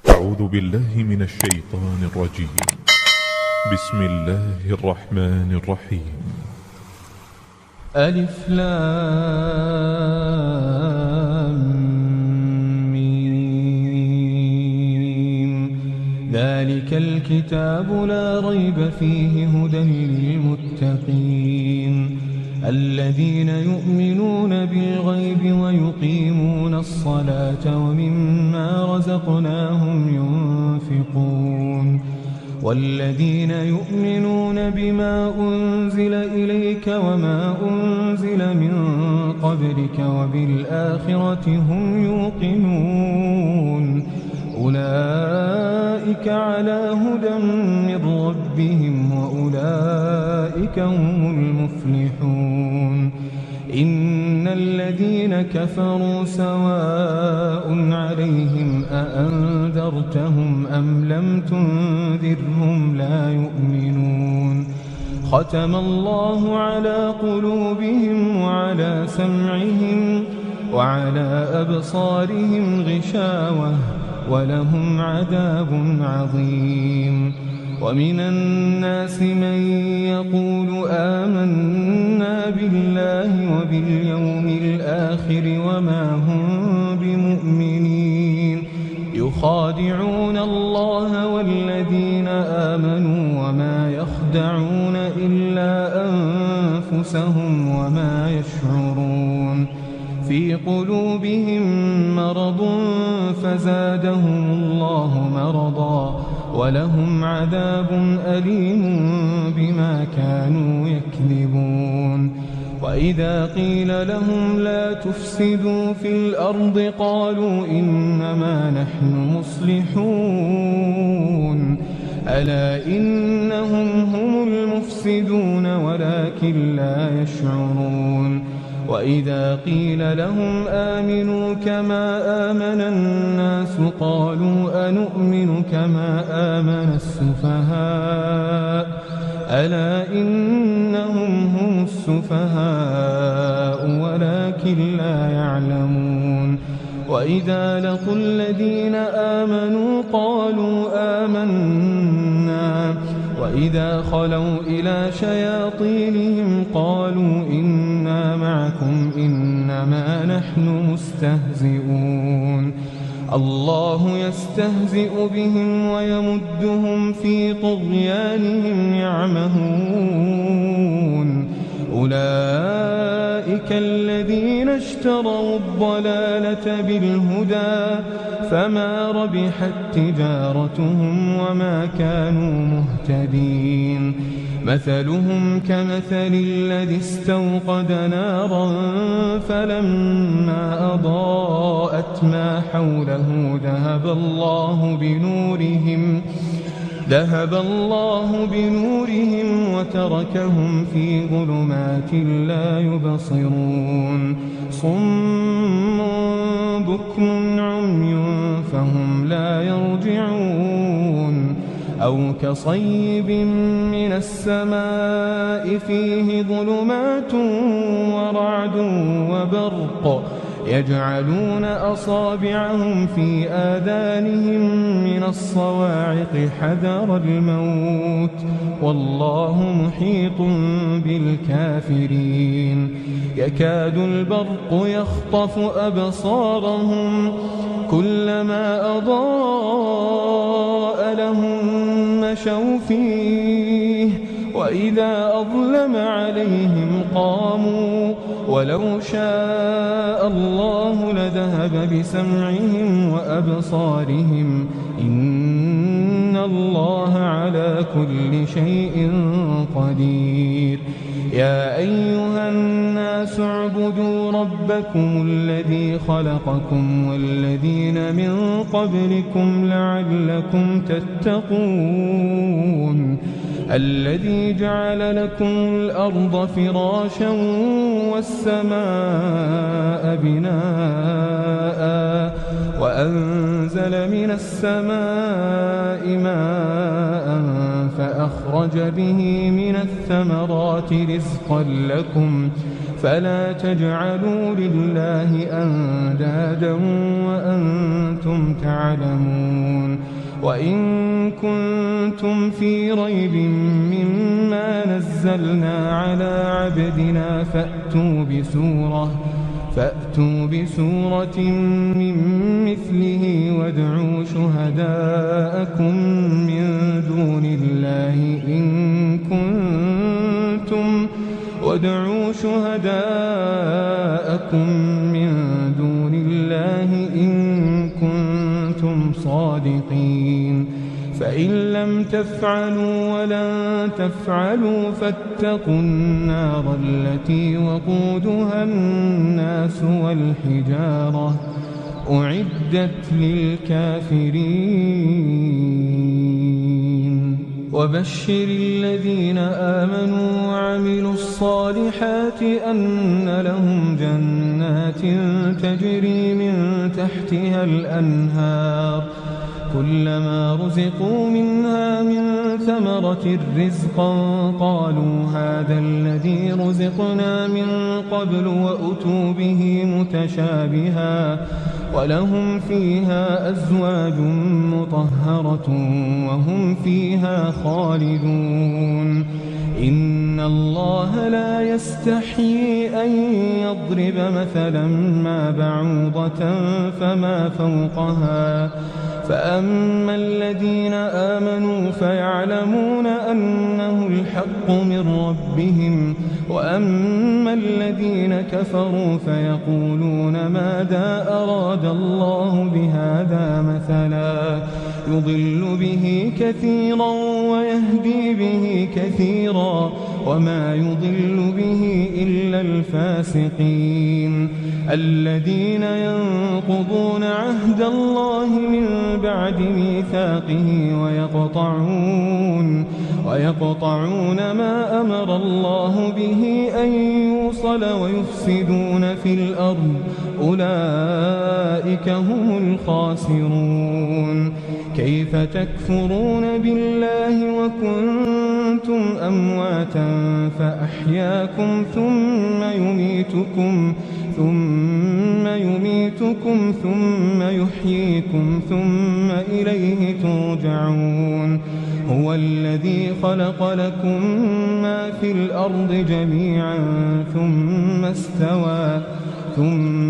أعوذ بالله من الشيطان الرجيم. بسم الله الرحمن الرحيم. ألف لام ميم. ذلك الكتاب لا ريب فيه هدى للمتقين الذين يؤمنون بالغيب ويقيمون الصلاة ومما رزقناهم ينفقون والذين يؤمنون بما أنزل إليك وما أنزل من قبلك وبالآخرة هم يوقنون أولئك على هدى من ربهم وأولئك هم المفلحون إن الذين كفروا سواء عليهم أأنذرتهم أم لم تنذرهم لا يؤمنون ختم الله على قلوبهم وعلى سمعهم وعلى أبصارهم غشاوة ولهم عذاب عظيم ومن الناس من يقول آمنا بالله وباليوم الآخر وما هم بمؤمنين يخادعون الله والذين آمنوا وما يخدعون إلا أنفسهم وما يشعرون في قلوبهم مرض فزادهم الله مرضا ولهم عذاب أليم بما كانوا يكذبون وإذا قيل لهم لا تفسدوا في الأرض قالوا إنما نحن مصلحون ألا إنهم هم المفسدون ولكن لا يشعرون وإذا قيل لهم آمنوا كما آمن الناس قالوا أنؤمن كما آمن السفهاء ألا إنهم هم السفهاء ولكن لا يعلمون وإذا لقوا الذين آمنوا قالوا آمنا وإذا خلوا إلى شياطينهم قالوا إنا معكم إنما نحن مستهزئون الله يستهزئ بهم ويمدهم في طغيانهم يعمهون أولئك الذين اشتروا الضلالة بالهدى فما ربحت تجارتهم وما كانوا مهتدين مثلهم كمثل الذي استوقد نارا فلما أضاءت ما حوله ذهب الله بنورهم وتركهم في ظلمات لا يبصرون صم بكم عمي فهم لا يرجعون أو كصيب من السماء فيه ظلمات ورعد وبرق يجعلون أصابعهم في آذانهم من الصواعق حذر الموت والله محيط بالكافرين يكاد البرق يخطف أبصارهم كلما أضاء لهم مشوا فيه وإذا أظلم عليهم قاموا ولو شاء الله لذهب بسمعهم وأبصارهم إن الله على كل شيء قدير يا أيها الناس اعبدوا ربكم الذي خلقكم والذين من قبلكم لعلكم تتقون الذي جعل لكم الأرض فراشا والسماء بناء وأنزل من السماء ماء فأخرج به من الثمرات رزقا لكم فلا تجعلوا لله أندادا وأنتم تعلمون وإن كنتم في ريب مما نزلنا على عبدنا فأتوا بسورة من مثله وادعوا شهداءكم من دون الله إن كنتم صادقين فإن لم تفعلوا ولن تفعلوا فاتقوا النار التي وقودها الناس والحجارة أعدت للكافرين وبشر الذين آمنوا وعملوا الصالحات أن لهم جنات تجري من تحتها الأنهار كلما رزقوا منها من ثمرة رزقا قالوا هذا الذي رزقنا من قبل وأتوا به متشابها ولهم فيها أزواج مطهرة وهم فيها خالدون إن الله لا يستحيي أن يضرب مثلا ما بعوضة فما فوقها فأما الذين آمنوا فيعلمون أنه الحق من ربهم وأما الذين كفروا فيقولون ماذا أراد الله بهذا مثلا يضل به كثيرا ويهدي به كثيرا وما يضل به إلا الفاسقين الذين ينقضون عهد الله من بعد ميثاقه ويقطعون ما أمر الله به أن يوصل ويفسدون في الأرض أولئك هم الخاسرون كيف تكفرون بالله وكنتم أمواتا فأحياكم ثم يميتكم ثم يحييكم ثم إليه ترجعون هو الذي خلق لكم ما في الأرض جميعا ثم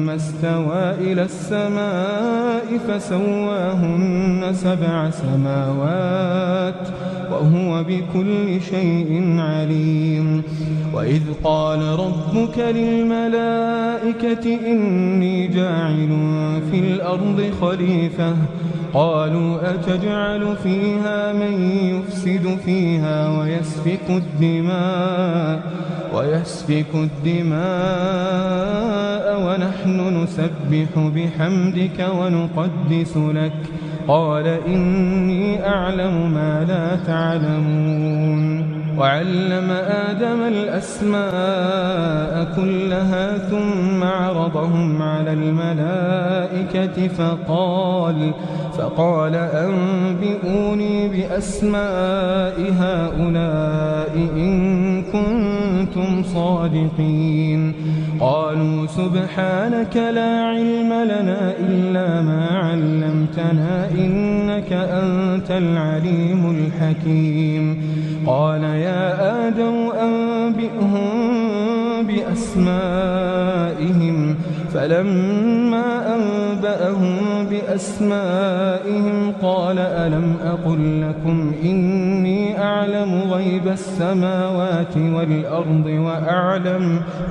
استوى إلى السماء فسواهن 7 سماوات وهو بكل شيء عليم وإذ قال ربك للملائكة إني جاعل في الأرض خليفة قالوا أتجعل فيها من يفسد فيها ويسفك الدماء ونحن نسبح بحمدك ونقدس لك قال إني أعلم ما لا تعلمون وعلم آدم الأسماء كلها ثم عرضهم على الملائكة فقال أنبئوني بأسماء هؤلاء إن كنتم صادقين قالوا سبحانك لا علم لنا إلا ما علمتنا إنك أنت العليم الحكيم قال يا آدم أنبئهم بأسمائهم فلما أنبأهم بأسمائهم قال ألم أقل لكم إني أعلم غيب السماوات والأرض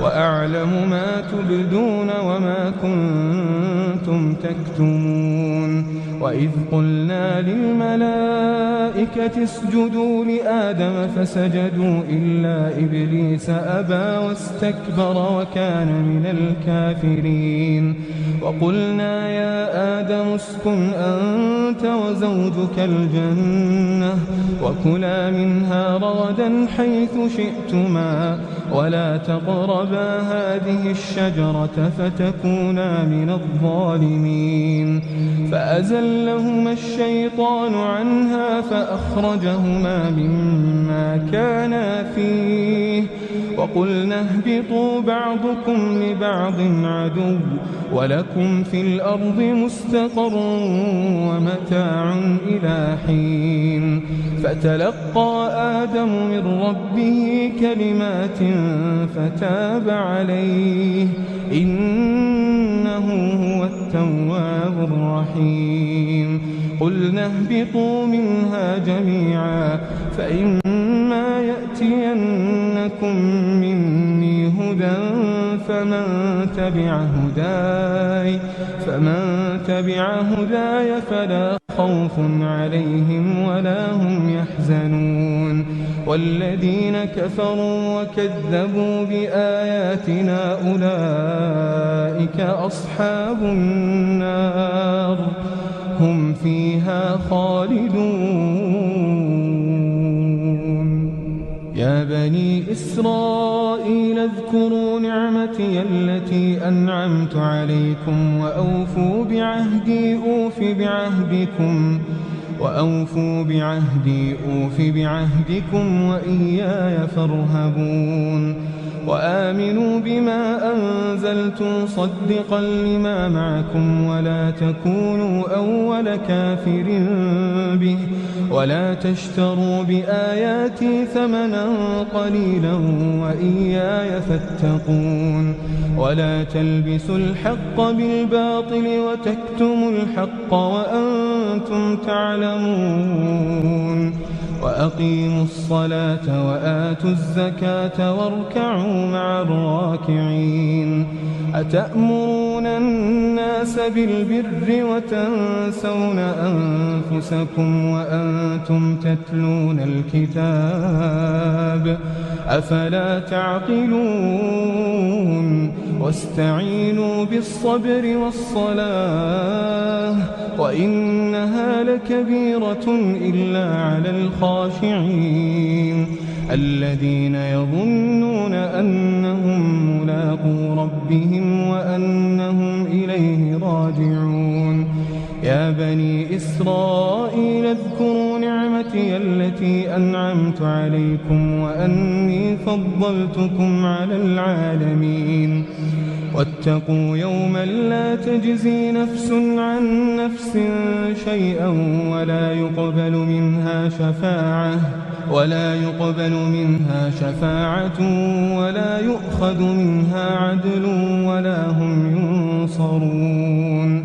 وأعلم ما تبدون وما كنتم تكتمون وإذ قلنا للملائكة اسجدوا لآدم فسجدوا إلا إبليس أبى واستكبر وكان من الكافرين وقلنا يا آدم اسكن أنت وزوجك الجنة وكلا منها رغدا حيث شئتما ولا تقربا هذه الشجرة فتكونا من الظالمين فأزلهما الشيطان عنها فأخرجهما مما كانا فيه وقلنا اهبطوا بعضكم لبعض عدو ولكم في الأرض مستقر ومتاع إلى حين فتلقى آدم من ربه كلمات فتاب عليه إنه هو التواب الرحيم قلنا اهبطوا منها جميعا فإما يأتينكم مني هدى فمن تبع هداي فلا خوف عليهم ولا هم يحزنون والذين كفروا وكذبوا بآياتنا أولئك أصحاب النار هم فيها خالدون يا بني إسرائيل اذكروا نعمتي التي أنعمت عليكم وأوفوا بعهدي أوف بعهدكم وإياي فارهبون وآمنوا بما أنزلت مصدقا لما معكم ولا تكونوا أول كافر به ولا تشتروا بآياتي ثمنا قليلا وإياي فاتقون ولا تلبسوا الحق بالباطل وتكتموا الحق وأنتم تعلمون وأقيموا الصلاة وآتوا الزكاة واركعوا مع الراكعين أتأمرون الناس بالبر وتنسون أنفسكم وأنتم تتلون الكتاب أفلا تعقلون واستعينوا بالصبر والصلاة وإنها لكبيرة إلا على الخاشعين الذين يظنون أنهم ملاقو ربهم وأنهم إليه راجعون يا بني إسرائيل اذكروا نعمتي التي أنعمت عليكم وأني فضلتكم على العالمين واتقوا يوما لا تجزي نفس عن نفس شيئا ولا يقبل منها شفاعة ولا يؤخذ منها عدل ولا هم ينصرون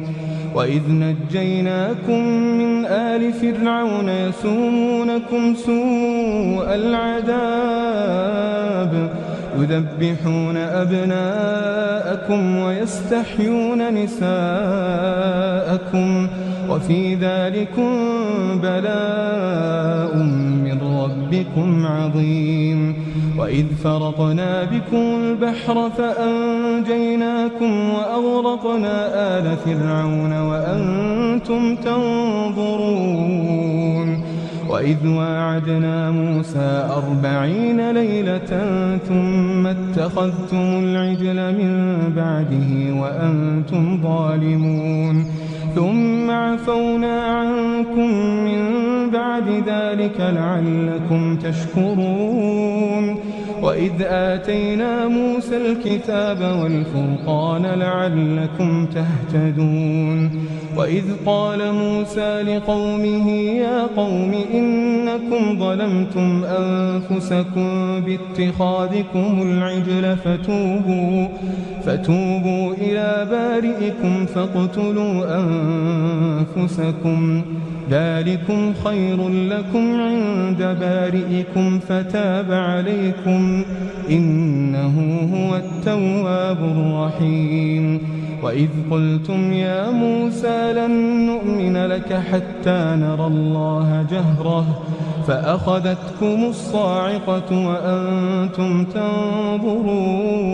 وإذ نجيناكم من آل فرعون يسومونكم سوء العذاب يذبحون أبناءكم ويستحيون نساءكم وفي ذلكم بلاء من ربكم عظيم وإذ فرقنا بكم البحر فأنجيناكم وأغرقنا آل فرعون وأنتم تنظرون وإذ واعدنا موسى 40 ليلة ثم اتخذتم العجل من بعده وأنتم ظالمون ثم عفونا عنكم من بعد ذلك لعلكم تشكرون وإذ آتينا موسى الكتاب والفرقان لعلكم تهتدون وإذ قال موسى لقومه يا قوم إنكم ظلمتم أنفسكم باتخاذكم العجل فتوبوا إلى بارئكم فاقتلوا أنفسكم ذلكم خير لكم عند بارئكم فتاب عليكم إنه هو التواب الرحيم وإذ قلتم يا موسى لن نؤمن لك حتى نرى الله جهرة فأخذتكم الصاعقة وأنتم تنظرون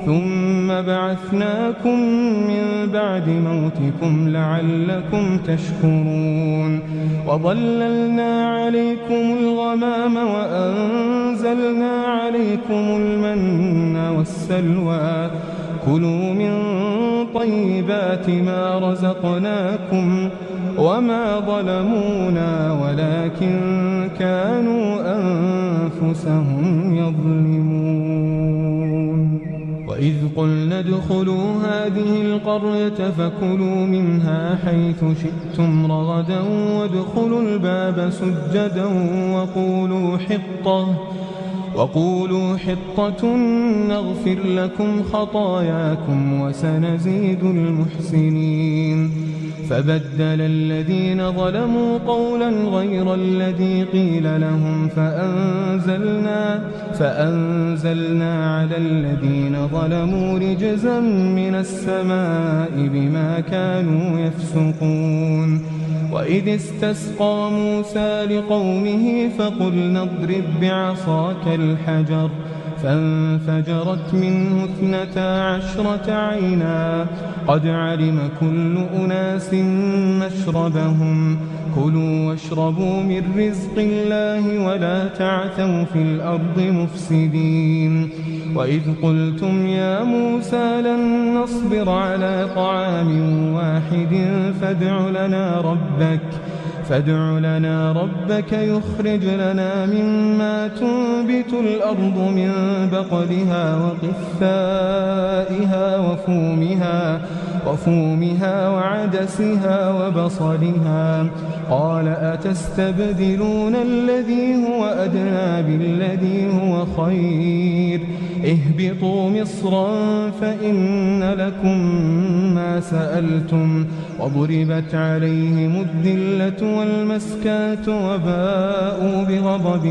ثم بعثناكم من بعد موتكم لعلكم تشكرون وظللنا عليكم الغمام وأنزلنا عليكم المن والسلوى كلوا من طيبات ما رزقناكم وما ظلمونا ولكن كانوا أنفسهم يظلمون. وإذ قلنا ادخلوا هذه القرية فكلوا منها حيث شئتم رغدا وادخلوا الباب سجدا وقولوا حطة نغفر لكم خطاياكم وسنزيد المحسنين. فبدل الذين ظلموا قولا غير الذي قيل لهم فأنزلنا على الذين ظلموا رجزا من السماء بما كانوا يفسقون. وإذ استسقى موسى لقومه فقلنا اضرب بعصاك الحجر فانفجرت منه 12 عينا قد علم كل أناس مشربهم كلوا واشربوا من رزق الله ولا تعثوا في الأرض مفسدين. وإذ قلتم يا موسى لن نصبر على طعام واحد فادع لنا ربك يخرج لنا مما تنبت الأرض من بقلها وقثائها وفومها وعدسها وبصلها قال أتستبدلون الذي هو أدنى بالذي هو خير اهبطوا مصرا فإن لكم ما سألتم وضربت عليهم الذلة والمسكنة وباءوا بغضب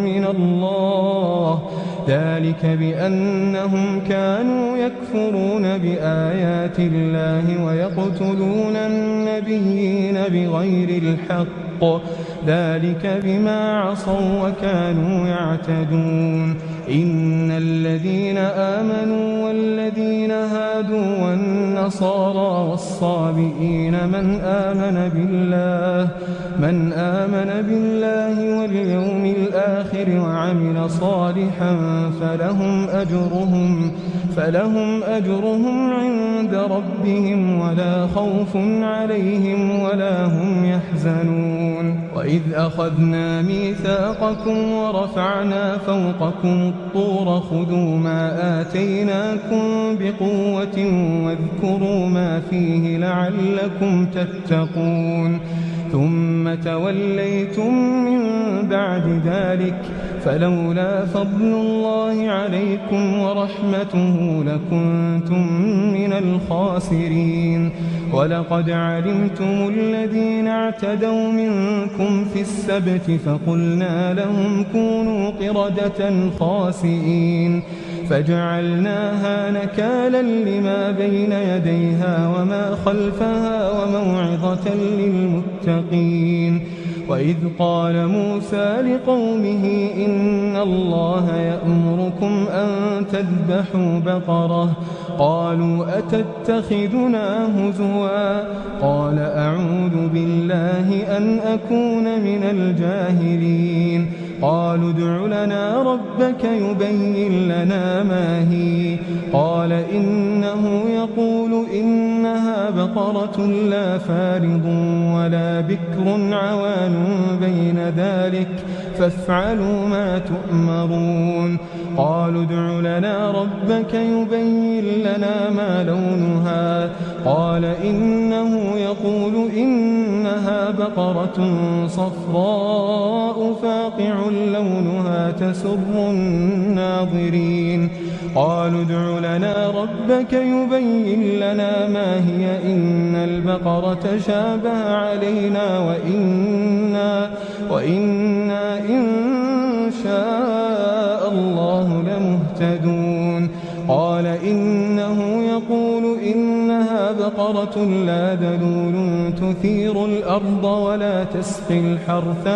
من الله ذلك بأنهم كانوا يكفرون بآيات الله ويقتلون النبيين بغير الحق ذلك بما عصوا وكانوا يعتدون. إن الذين آمنوا والذين هادوا والنصارى والصابئين من آمن بالله واليوم الآخر وعمل صالحا فلهم أجرهم عند ربهم ولا خوف عليهم ولا هم يحزنون. وإذ أخذنا ميثاقكم ورفعنا فوقكم الطور خذوا ما آتيناكم بقوة واذكروا ما فيه لعلكم تتقون. ثم توليتم من بعد ذلك فلولا فضل الله عليكم ورحمته لكنتم من الخاسرين. ولقد علمتم الذين اعتدوا منكم في السبت فقلنا لهم كونوا قردة خاسئين فجعلناها نكالا لما بين يديها وما خلفها وموعظة للمتقين. وإذ قال موسى لقومه إن الله يأمركم أن تذبحوا بقرة قالوا أتتخذنا هزوا قال أعوذ بالله أن أكون من الجاهلين. قالوا ادع لنا ربك يبين لنا ما هي قال إنه يقول إنها بقرة لا فارض ولا بكر عوان بين ذلك فافعلوا ما تؤمرون. قالوا ادع لنا ربك يبين لنا ما لونها قال إنه يقول إنها بقرة صفراء فاقع لونها تسر الناظرين. قالوا ادع لنا ربك يبين لنا ما هي إن البقرة شابه علينا وإنا إن شاء الله لمهتدون. قال إنه يقول إنها بقرة لا ذلول تثير الأرض ولا تسقي الحرث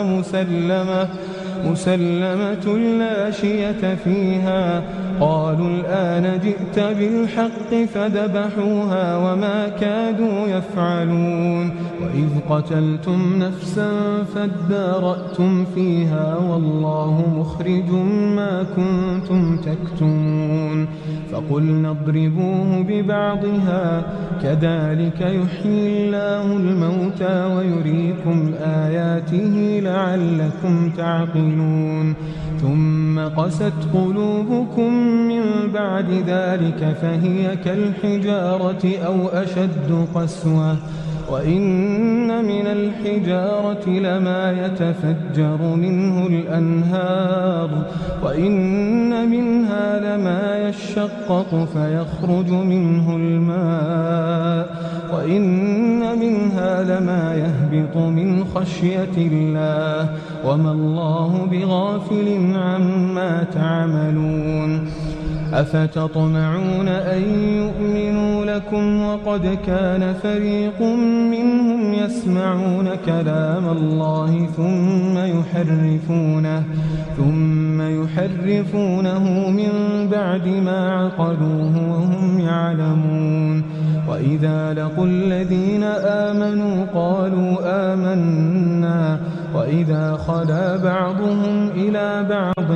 مسلمة لا شية فيها. قالوا الآن جئت بالحق فذبحوها وما كادوا يفعلون. وإذ قتلتم نفسا فادارأتم فيها والله مخرج ما كنتم تكتمون. فقلنا اضربوه ببعضها كذلك يحيي الله الموتى ويريكم آياته لعلكم تعقلون. ثم قست قلوبكم من بعد ذلك فهي كالحجارة أو أشد قسوة. وإن من الحجارة لما يتفجر منه الأنهار وإن منها لما يشقق فيخرج منه الماء وإن منها لما يهبط من خشية الله وما الله بغافل عما تعملون. أفتطمعون أن يؤمنوا لكم وقد كان فريق منهم يسمعون كلام الله ثم يحرفونه من بعد ما عقلوه وهم يعلمون. وإذا لقوا الذين آمنوا قالوا آمنا وإذا خلا بعضهم إلى بعض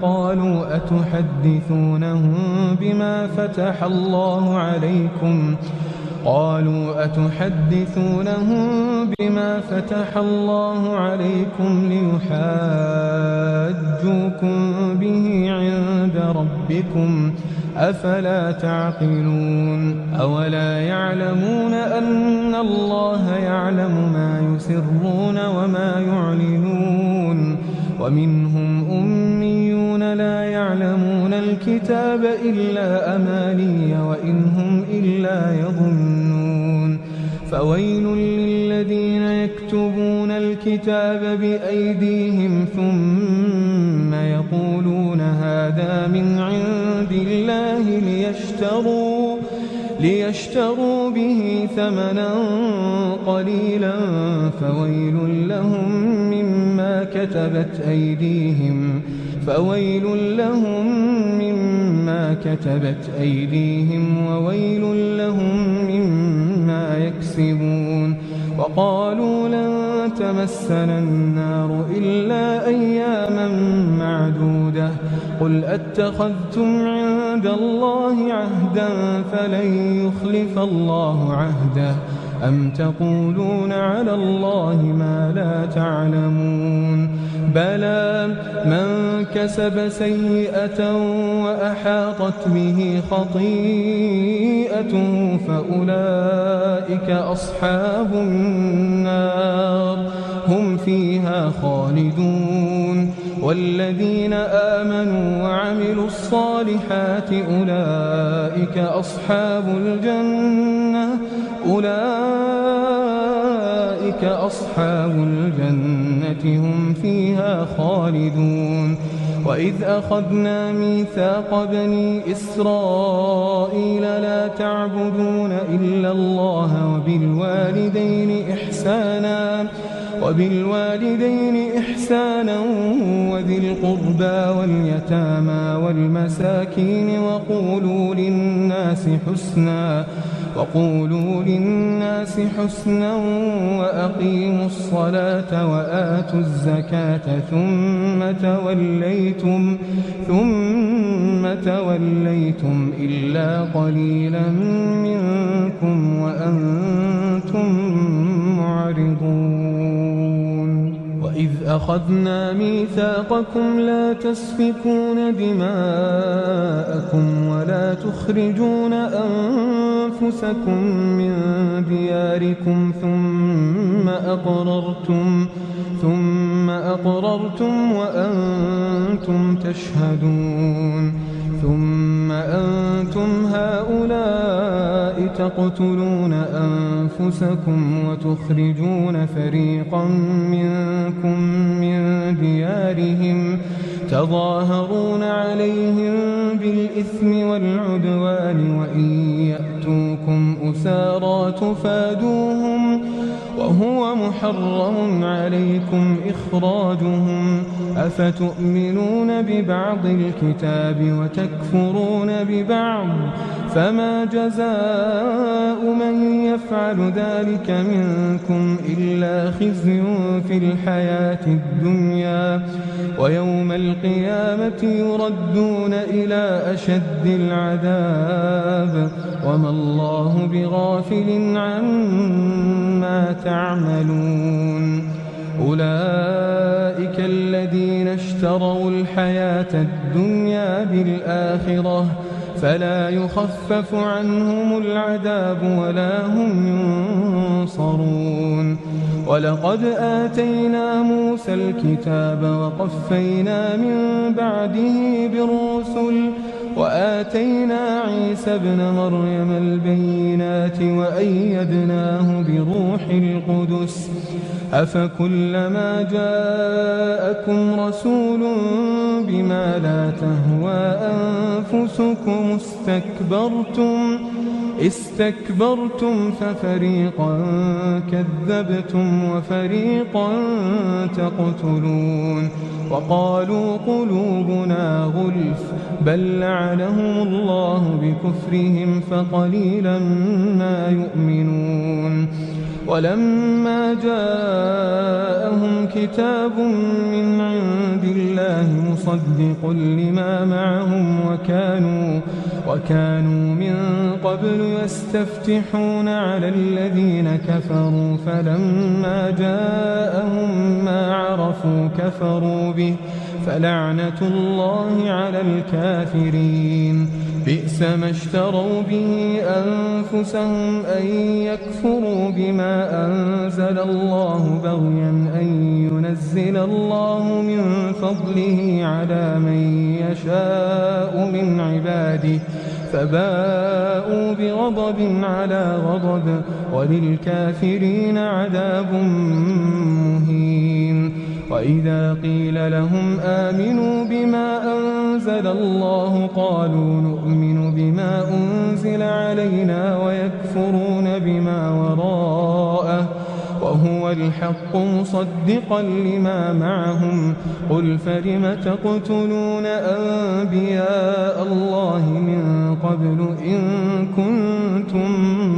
قالوا أتحدثونهم بما فتح الله عليكم ليحاجوكم به عند ربكم أفلا تعقلون. أولا يعلمون أن الله يعلم ما يسرون وما يعلنون. ومنهم أميون لا يعلمون الكتاب إلا أماني وإن هم إلا يظنون. فويل للذين يكتبون الكتاب بأيديهم ثم يقولون هذا من عند الله ليشتروا به ثمنا قليلا فويل لهم مما كتبت أيديهم وويل لهم مما يكسبون. وقالوا لن تمسنا النار إلا أياما معدودة قل أتخذتم عند الله عهدا فلن يخلف الله عهده أم تقولون على الله ما لا تعلمون. بلى من كسب سيئة وأحاطت به خطيئته فأولئك أصحاب النار هم فيها خالدون. والذين آمنوا وعملوا الصالحات أولئك أصحاب الجنة هم فيها خالدون. وإذ أخذنا ميثاق بني إسرائيل لا تعبدون إلا الله وبالوالدين إحسانا وذي القربى واليتامى والمساكين وقولوا للناس حسنا وأقيموا الصلاة وآتوا الزكاة ثم توليتم إلا قليلا منكم وأنتم معرضون. وإذ أخذنا ميثاقكم لا تسفكون دماءكم ولا تخرجون أنفسكم من دياركم ثم أقررتم وأنتم تشهدون. ثم أنتم هؤلاء تقتلون أنفسكم وتخرجون فريقا منكم من ديارهم تظاهرون عليهم بالإثم والعدوان وإن يأتوكم أسارى وهو محرم عليكم إخراجهم أفتؤمنون ببعض الكتاب وتكفرون ببعض فما جزاء من يفعل ذلك منكم إلا خزي في الحياة الدنيا ويوم القيامة يردون إلى أشد العذاب وما الله بغافل عما تعملون أولئك الذين اشتروا الحياة الدنيا بالآخرة فلا يخفف عنهم العذاب ولا هم ينصرون ولقد آتينا موسى الكتاب وقفينا من بعده بالرسل وآتينا عيسى ابن مريم البينات وأيدناه بروح القدس أفكلما جاءكم رسول بما لا تهوى أنفسكم استكبرتم ففريقا كذبتم وفريقا تقتلون وقالوا قلوبنا غلف بل لعنهم الله بكفرهم فقليلا ما يؤمنون ولما جاءهم كتاب من عند الله مصدق لما معهم وكانوا من قبل يستفتحون على الذين كفروا فلما جاءهم ما عرفوا كفروا به فلعنة الله على الكافرين بئس ما اشتروا به أنفسهم أن يكفروا بما أنزل الله بغيا أن ينزل الله من فضله على من يشاء من عباده فباءوا بغضب على غضب وللكافرين عذاب مهين وإذا قيل لهم آمنوا بما أنزل الله قالوا نؤمن بما أنزل علينا ويكفرون بما وراءه وهو الحق مصدقا لما معهم قل فلم تقتلون أنبياء الله من قبل إن كنتم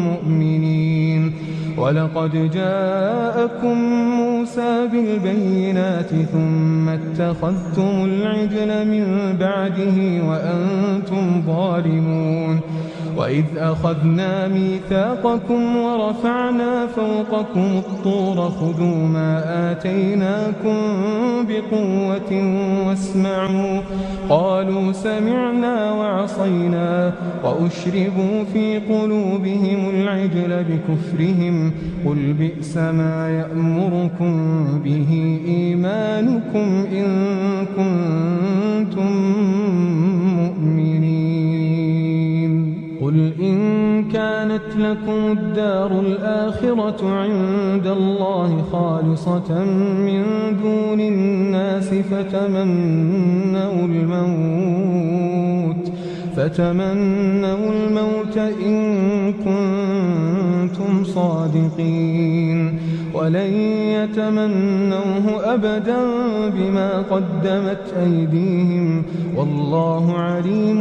مؤمنين ولقد جاءكم موسى بالبينات ثم اتخذتم العجل من بعده وأنتم ظالمون وإذ أخذنا ميثاقكم ورفعنا فوقكم الطور خذوا ما آتيناكم بقوة واسمعوا قالوا سمعنا وعصينا وأشربوا في قلوبهم العجل بكفرهم قل بئس ما يأمركم به إيمانكم إن كنتم مؤمنين قل إن كانت لكم الدار الآخرة عند الله خالصة من دون الناس فتمنوا الموت إن كنتم صادقين ولن يتمنوه أبدا بما قدمت أيديهم والله عليم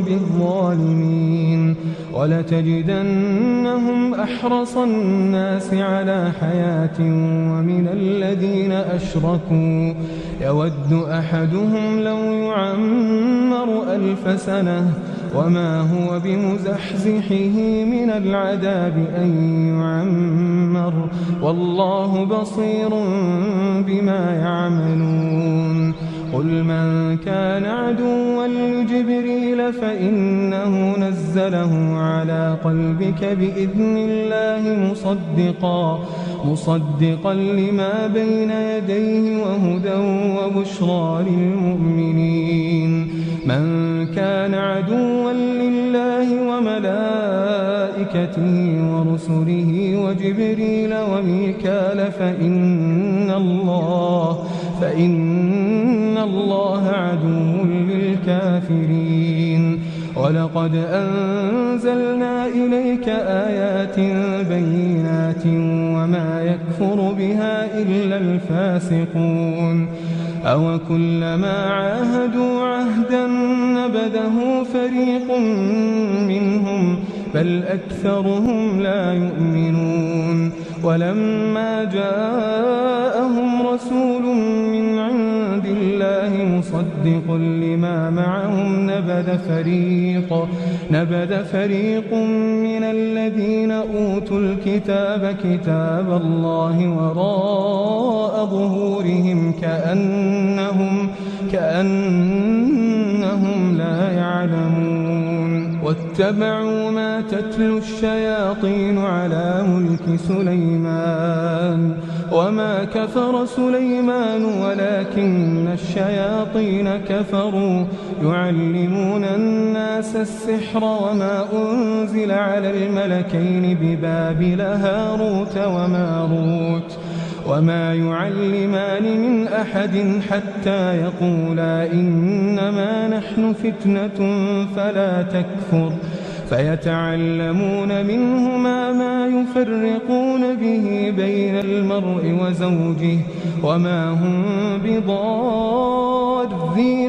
بالظالمين ولتجدنهم أحرص الناس على حياة ومن الذين أشركوا يود أحدهم لو يعمر 1000 سنة وما هو بمزحزحه من العذاب أن يعمر والله بصير بما يعملون قل من كان عدوا لجبريل فإنه نزله على قلبك بإذن الله مصدقا لما بين يديه وهدى وبشرى للمؤمنين من كان عدوا لله وملائكته ورسله وجبريل وميكال فإن الله عدو للكافرين ولقد أنزلنا إليك آيات بينات وما يكفر بها إلا الفاسقون أو كلما عاهدوا عهدا نبذه فريق منهم بل أكثرهم لا يؤمنون ولما جاءهم رسول من عند الله مصدق لما معهم نبذ فريق من الذين أوتوا الكتاب كتاب الله وراء ظهورهم كأنهم لا يعلمون واتبعوا ما تتلو الشياطين على ملك سليمان وما كفر سليمان ولكن الشياطين كفروا يعلمون الناس السحر وما أنزل على الملكين ببابل هاروت وماروت وما يعلمان من أحد حتى يقولا إنما نحن فتنة فلا تكفر فيتعلمون منهما ما يفرقون به بين المرء وزوجه وما هم بضارين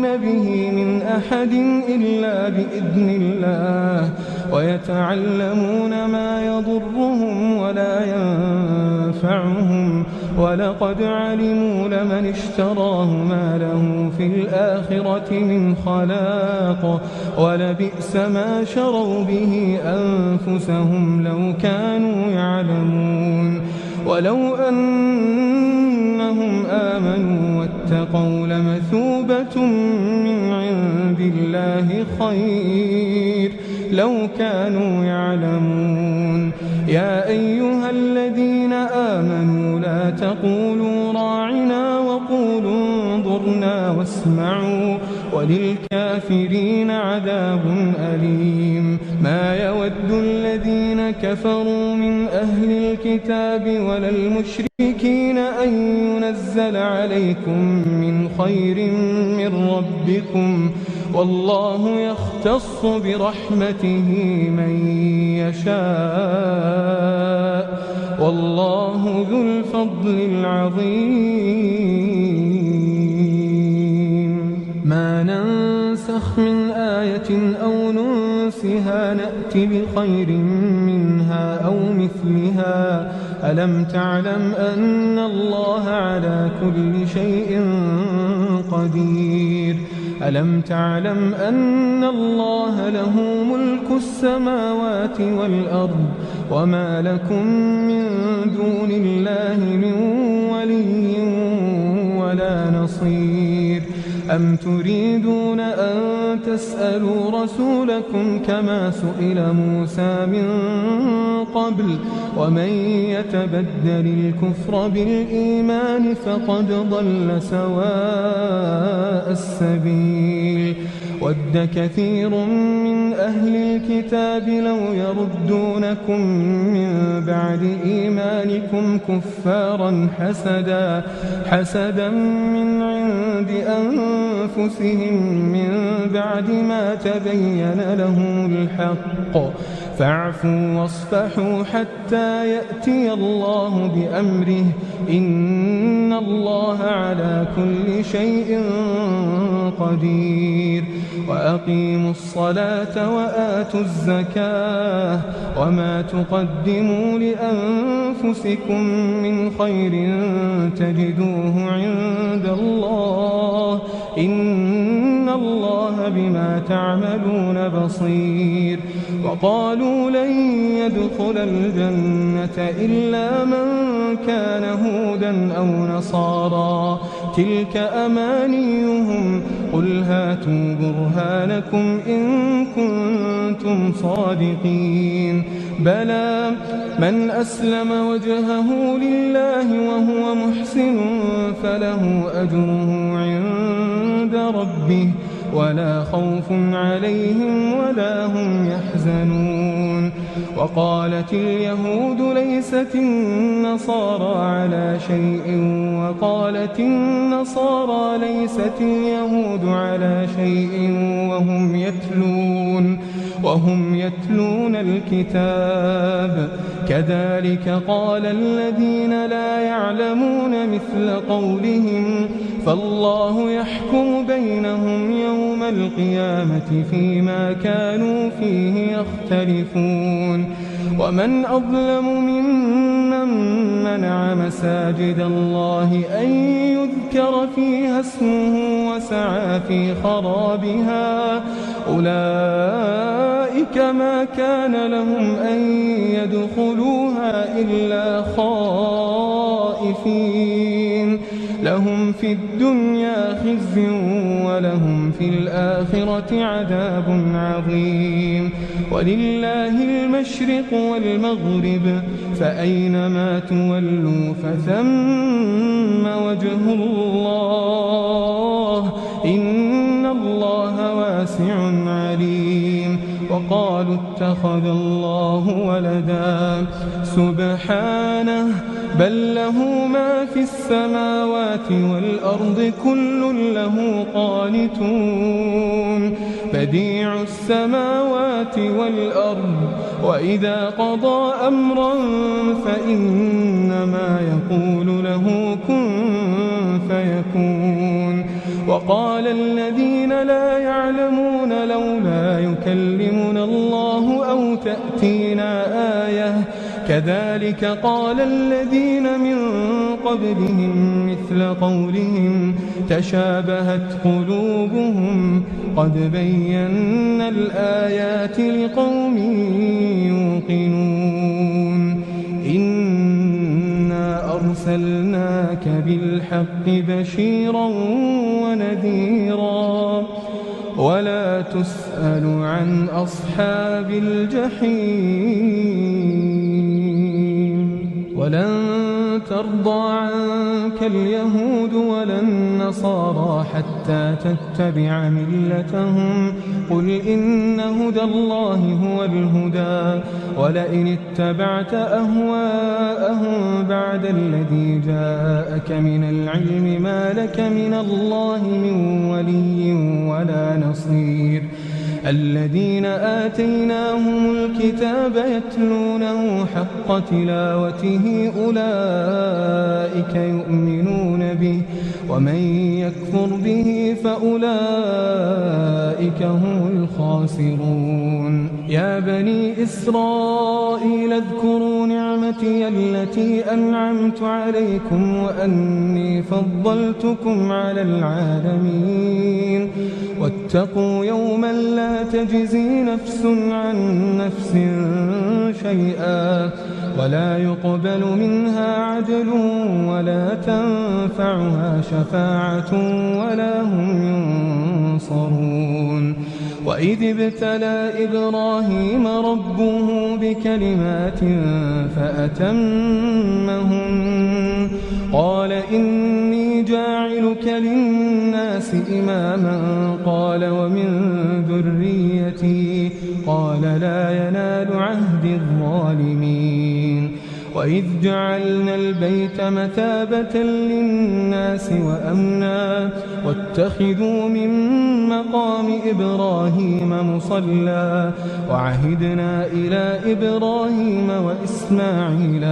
به من أحد إلا بإذن الله ويتعلمون ما يضرهم ولا ينفعهم ولقد علموا لمن اشتراه ما له في الآخرة من خلاق ولبئس ما شروا به أنفسهم لو كانوا يعلمون ولو أنهم آمنوا واتقوا لمثوبة من عند الله خير لو كانوا يعلمون يا أيها الذين آمنوا لا تقولوا راعنا وقولوا انظرنا واسمعوا وللكافرين عذاب أليم ما يود الذين كفروا من أهل الكتاب ولا المشركين أن ينزل عليكم من خير من ربكم والله يختص برحمته من يشاء والله ذو الفضل العظيم ما ننسخ من آية أو ننسها نأتي بخير منها أو مثلها ألم تعلم أن الله على كل شيء قدير ألم تعلم أن الله له ملك السماوات والأرض وما لكم من دون الله من ولي ولا نصير أم تريدون أن تسألوا رسولكم كما سئل موسى من قبل ومن يتبدل الكفر بالإيمان فقد ضل سواء السبيل ود كثير من أهل الكتاب لو يردونكم من بعد إيمانكم كفارا حسدا من عند أنفسهم من بعد ما تبين لهم الحق فاعفوا واصفحوا حتى يأتي الله بأمره إن الله على كل شيء قدير وأقيموا الصلاة وآتوا الزكاة وما تقدموا لأنفسكم من خير تجدوه عند الله إن الله بما تعملون بصير وقالوا لن يدخل الجنة إلا من كان هودا أو نصارى تلك أمانيهم قل هاتوا برهانكم إن كنتم صادقين بلى من أسلم وجهه لله وهو محسن فله أجره عند ربه ولا خوف عليهم ولا هم يحزنون وقالت اليهود ليست النصارى على شيء وقالت النصارى ليست اليهود على شيء وهم يتلون وهم يتلون الكتاب كذلك قال الذين لا يعلمون مثل قولهم فالله يحكم بينهم يوم القيامة فيما كانوا فيه يختلفون ومن أظلم ممن منع مساجد الله أن يذكر فيها اسمه وسعى في خرابها أولئك ما كان لهم أن يدخلوها إلا خائفين لهم في الدنيا خزي ولهم في الآخرة عذاب عظيم ولله المشرق والمغرب فأينما تولوا فثم وجه الله إن الله واسع عليم وقالوا اتخذ الله ولدا سبحانه بل له ما في السماوات والأرض كل له قانتون بديع السماوات والأرض وإذا قضى أمرا فإنما يقول له كن فيكون وقال الذين لا يعلمون لولا يكلمنا الله أو تأتينا آية كذلك قال الذين من قبلهم مثل قولهم تشابهت قلوبهم قد بينا الآيات لقوم يوقنون إنا أرسلناك بالحق بشيرا ونذيرا ولا تسأل عن أصحاب الجحيم ولن ترضى عنك اليهود ولا النصارى حتى تتبع ملتهم قل إن هدى الله هو الهدى ولئن اتبعت أهواءهم بعد الذي جاءك من العلم ما لك من الله من ولي ولا نصير الذين آتيناهم الكتاب يتلونه حق تلاوته أولئك يؤمنون به ومن يكفر به فأولئك هم الخاسرون يا بني إسرائيل اذكروا نعمتي التي أنعمت عليكم وأني فضلتكم على العالمين واتقوا يوما لا تجزي نفس عن نفس شيئا ولا يقبل منها عدل ولا تنفعها شفاعة ولا هم ينصرون وإذ ابتلى إبراهيم ربه بكلمات فأتمهن قال إني جاعلك للناس إماما قال ومن ذريتي قال لا ينال عهد الظالمين وإذ جعلنا البيت مثابة للناس وأمنا واتخذوا من مقام إبراهيم مصلى وعهدنا إلى إبراهيم وإسماعيل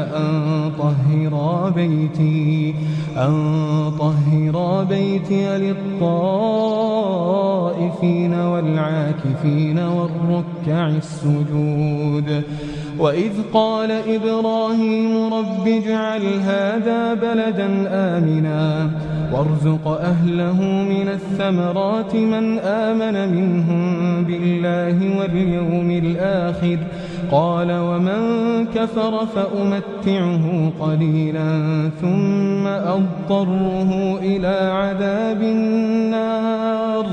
أن طهرا بيتي للطائفين والعاكفين والركع السجود وإذ قال إبراهيم رب اجعل هذا بلدا آمنا وارزق أهله من الثمرات من آمن منهم بالله واليوم الآخر قال ومن كفر فأمتعه قليلا ثم أضطره إلى عذاب النار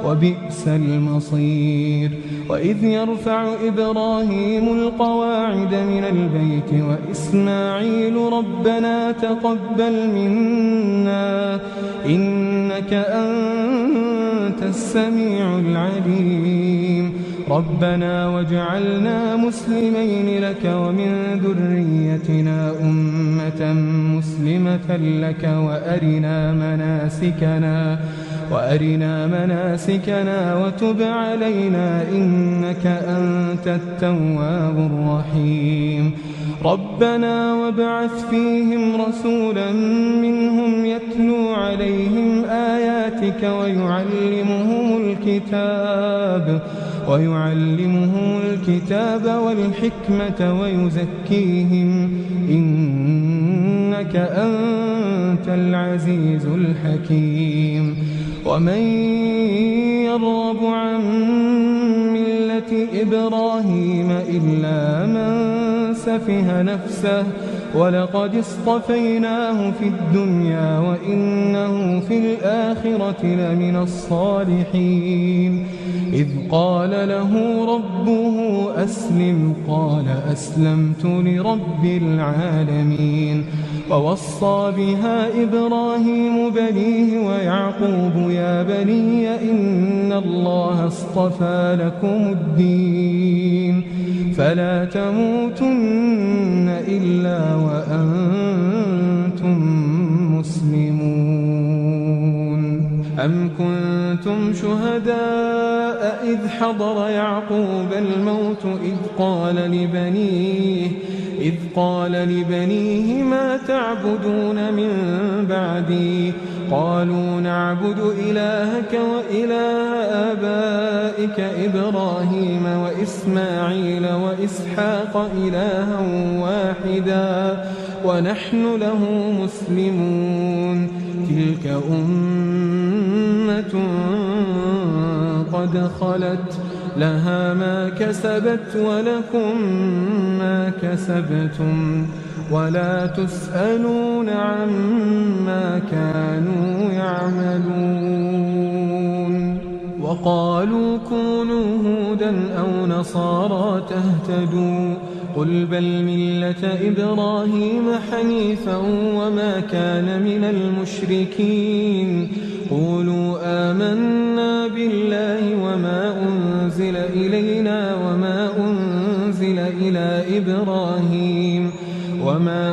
وبئس المصير وإذ يرفع إبراهيم القواعد من البيت وإسماعيل ربنا تقبل منا إنك أنت السميع العليم ربنا واجعلنا مسلمين لك ومن ذريتنا أمة مسلمة لك وأرنا مناسكنا وتب علينا إنك أنت التواب الرحيم ربنا وابعث فيهم رسولا منهم يتلو عليهم آياتك ويعلمهم الكتاب والحكمة ويزكيهم إنك أنت العزيز الحكيم ومن يرغب عن ملة إبراهيم إلا من سفه نفسه ولقد اصطفيناه في الدنيا وإنه في الآخرة لمن الصالحين إذ قال له ربه أسلم قال أسلمت لرب العالمين ووصى بها إبراهيم بنيه ويعقوب يا بني إن الله اصطفى لكم الدين فلا تموتن إلا وأنتم مسلمون أم كنتم شهداء إذ حضر يعقوب الموت إذ قال لبنيه ما تعبدون من بعدي قالوا نعبد إلهك وإله آبائك إبراهيم وإسماعيل وإسحاق إلها واحدا ونحن له مسلمون تلك أمة قد خلت لها ما كسبت ولكم ما كسبتم ولا تسألون عما كانوا يعملون وقالوا كونوا هودا أو نصارى تهتدوا قل بل ملة إبراهيم حنيفا وما كان من المشركين قولوا آمنا بالله وما أنزل إلينا وما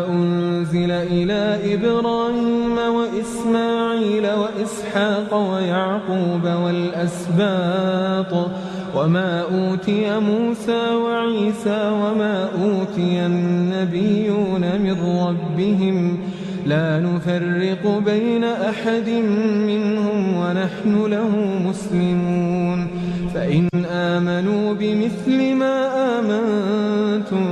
أنزل إلى إبراهيم وإسماعيل وإسحاق ويعقوب والأسباط وما أوتي موسى وعيسى وما أوتي النبيون من ربهم لا نفرق بين أحد منهم ونحن له مسلمون فإن آمنوا بمثل ما آمنتم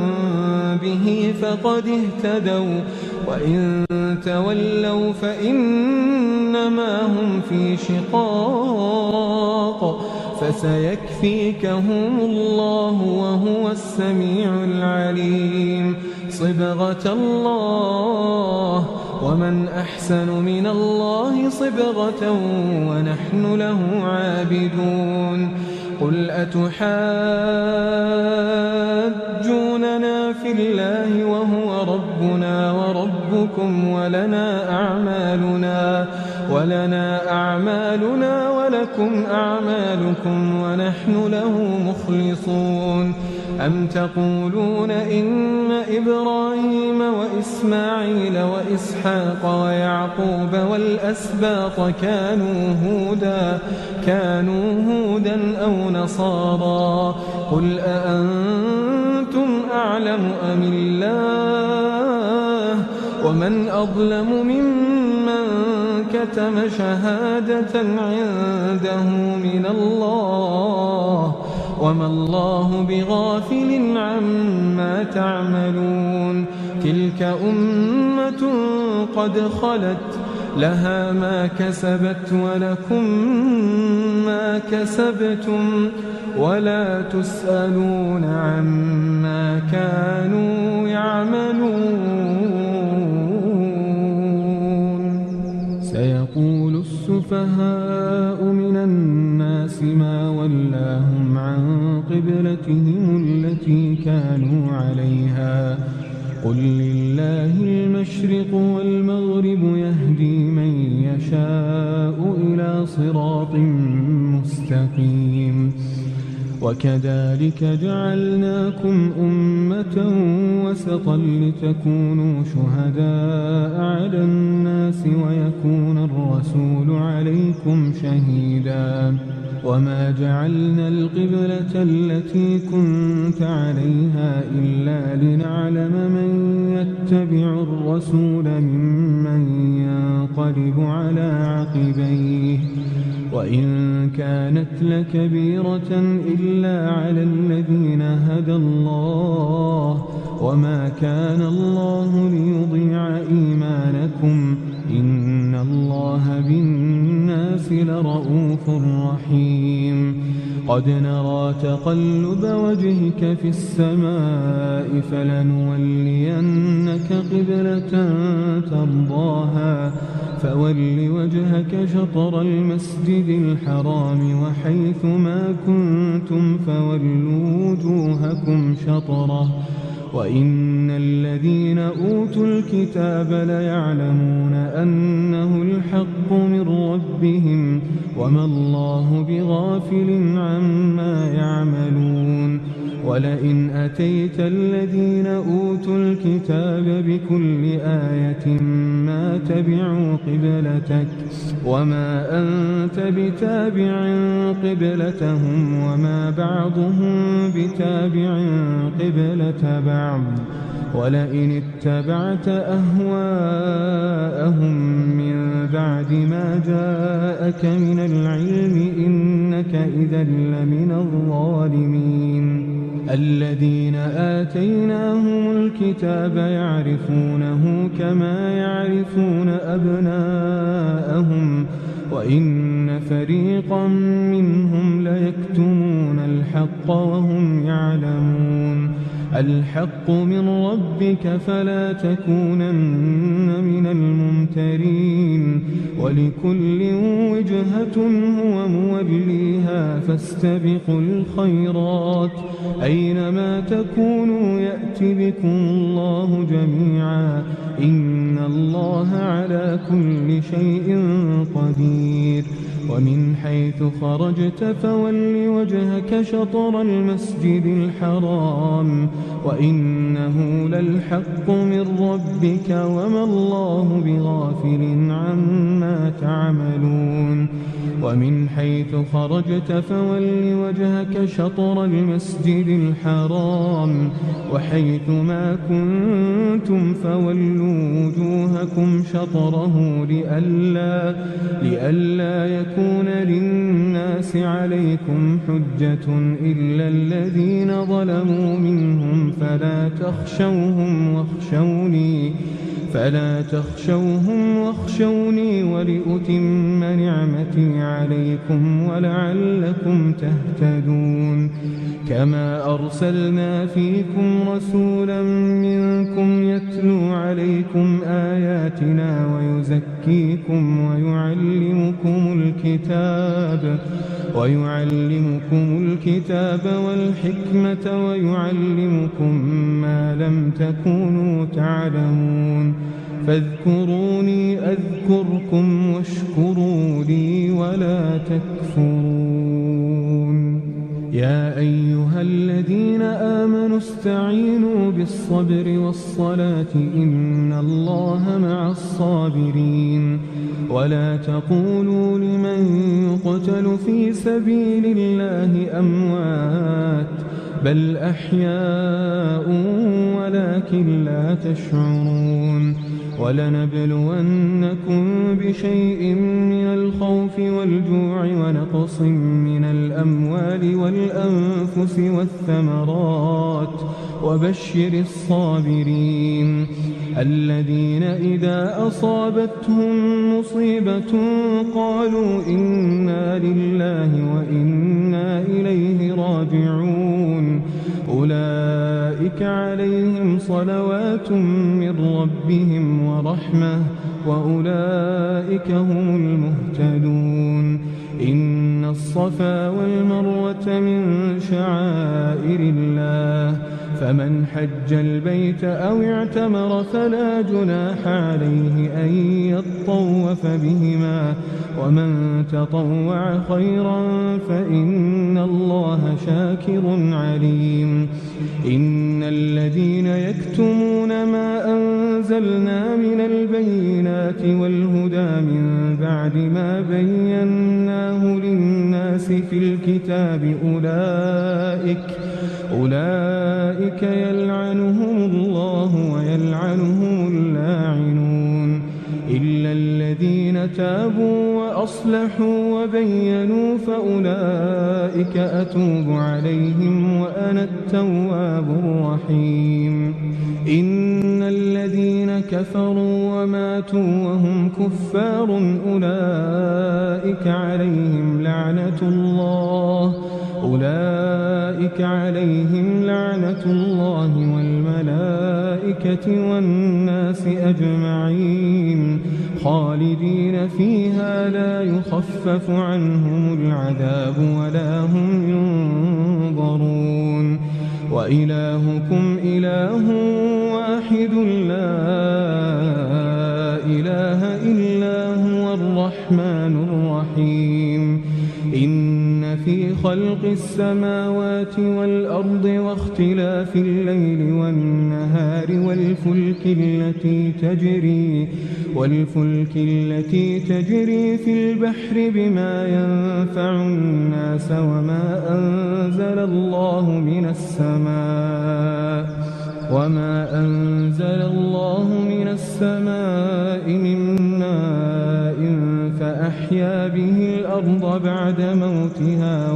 به فقد اهتدوا وإن تولوا فإنما هم في شقاق فسيكفيكهم الله وهو السميع العليم صبغة الله ومن أحسن من الله صبغة ونحن له عابدون قل أتحاجوننا في الله وهو ربنا وربكم ولنا أعمالنا ولكم أعمالكم ونحن له مخلصون أم تقولون إن إبراهيم وإسماعيل وإسحاق ويعقوب والأسباط كانوا هودا أو نصارى قل أأنتم أعلم أم الله ومن أظلم ممن كتم شهادة عنده من الله وما الله بغافل عما تعملون تلك أمة قد خلت لها ما كسبت ولكم ما كسبتم ولا تسألون عما كانوا يعملون سيقول السفهاء من الناس ما ولاهم عن قبلتهم التي كانوا عليها قل لله المشرق والمغرب يهدي من يشاء إلى صراط مستقيم وكذلك جعلناكم أمة وسطا لتكونوا شهداء على الناس ويكون الرسول عليكم شهيدا وما جعلنا القبلة التي كنت عليها إلا لنعلم من يتبع الرسول ممن ينقلب على عقبيه وإن كانت لكبيرة إلا على الذين هدى الله وما كان الله ليضيع إيمانكم إن الله بالناس لرءوف رحيم قد نرى تقلب وجهك في السماء فلنولينك قبلة ترضاها فول وجهك شطر المسجد الحرام وحيث ما كنتم فولوا وجوهكم شطره وإن الذين أوتوا الكتاب ليعلمون أنه الحق من ربهم وما الله بغافل عما يعملون ولئن أتيت الذين أوتوا الكتاب بكل آية ما تبعوا قبلتك وما أنت بتابع قبلتهم وما بعضهم بتابع قبلة بعض ولئن اتبعت أهواءهم من بعد ما جاءك من العلم إنك إذا لمن الظالمين الذين آتيناهم الكتاب يعرفونه كما يعرفون أبناءهم وإن فريقا منهم ليكتمون الحق وهم يعلمون الحق من ربك فلا تكونن من الممترين ولكل وجهة هو موليها فاستبقوا الخيرات أينما تكونوا يأت بكم الله جميعا إن الله على كل شيء قدير ومن حيث خرجت فول وجهك شطر المسجد الحرام وإنه للحق من ربك وما الله بغافل عما تعملون ومن حيث خرجت فول وجهك شطر المسجد الحرام وحيث ما كنتم فولوا وجوهكم شطره لئلا يكون للناس عليكم حجة إلا الذين ظلموا منهم فلا تخشوهم واخشوني ولأتم نعمتي عليكم ولعلكم تهتدون كما أرسلنا فيكم رسولا منكم يتلو عليكم آياتنا ويزكيكم ويعلمكم الكتاب والحكمة ويعلمكم ما لم تكونوا تعلمون فاذكروني أذكركم واشكروا لي ولا تكفرون يا أيها الذين آمنوا استعينوا بالصبر والصلاة إن الله مع الصابرين ولا تقولوا لمن يقتل في سبيل الله أموات بل أحياء ولكن لا تشعرون ولنبلونكم بشيء من الخوف والجوع ونقص من الأموال والأنفس والثمرات وبشر الصابرين الذين إذا أصابتهم مصيبة قالوا إنا لله وإنا إليه راجعون أولئك عليهم صلوات من ربهم ورحمة وأولئك هم المهتدون إن الصفا والمروة من شعائر الله فمن حج البيت أو اعتمر فلا جناح عليه أن يطوف بهما ومن تطوع خيرا فإن الله شاكر عليم إن الذين يكتمون ما أنزلنا من البينات والهدى من بعد ما بيناه للناس في الكتاب أولئك يلعنهم الله ويلعنهم اللاعنون إلا الذين تابوا وأصلحوا وبينوا فأولئك أتوب عليهم وأنا التواب الرحيم إن الذين كفروا وماتوا وهم كفار أولئك عليهم لعنة الله والملائكة والناس أجمعين خالدين فيها لا يخفف عنهم العذاب ولا هم ينظرون وإلهكم إله واحد لا إله إلا هو الرحمن الرحيم إن في خلق السماوات والأرض واختلاف الليل والنهار والفلك التي تجري في البحر بما ينفع الناس وما أنزل الله من السماء من ماء فأحيا به الأرض بعد موتها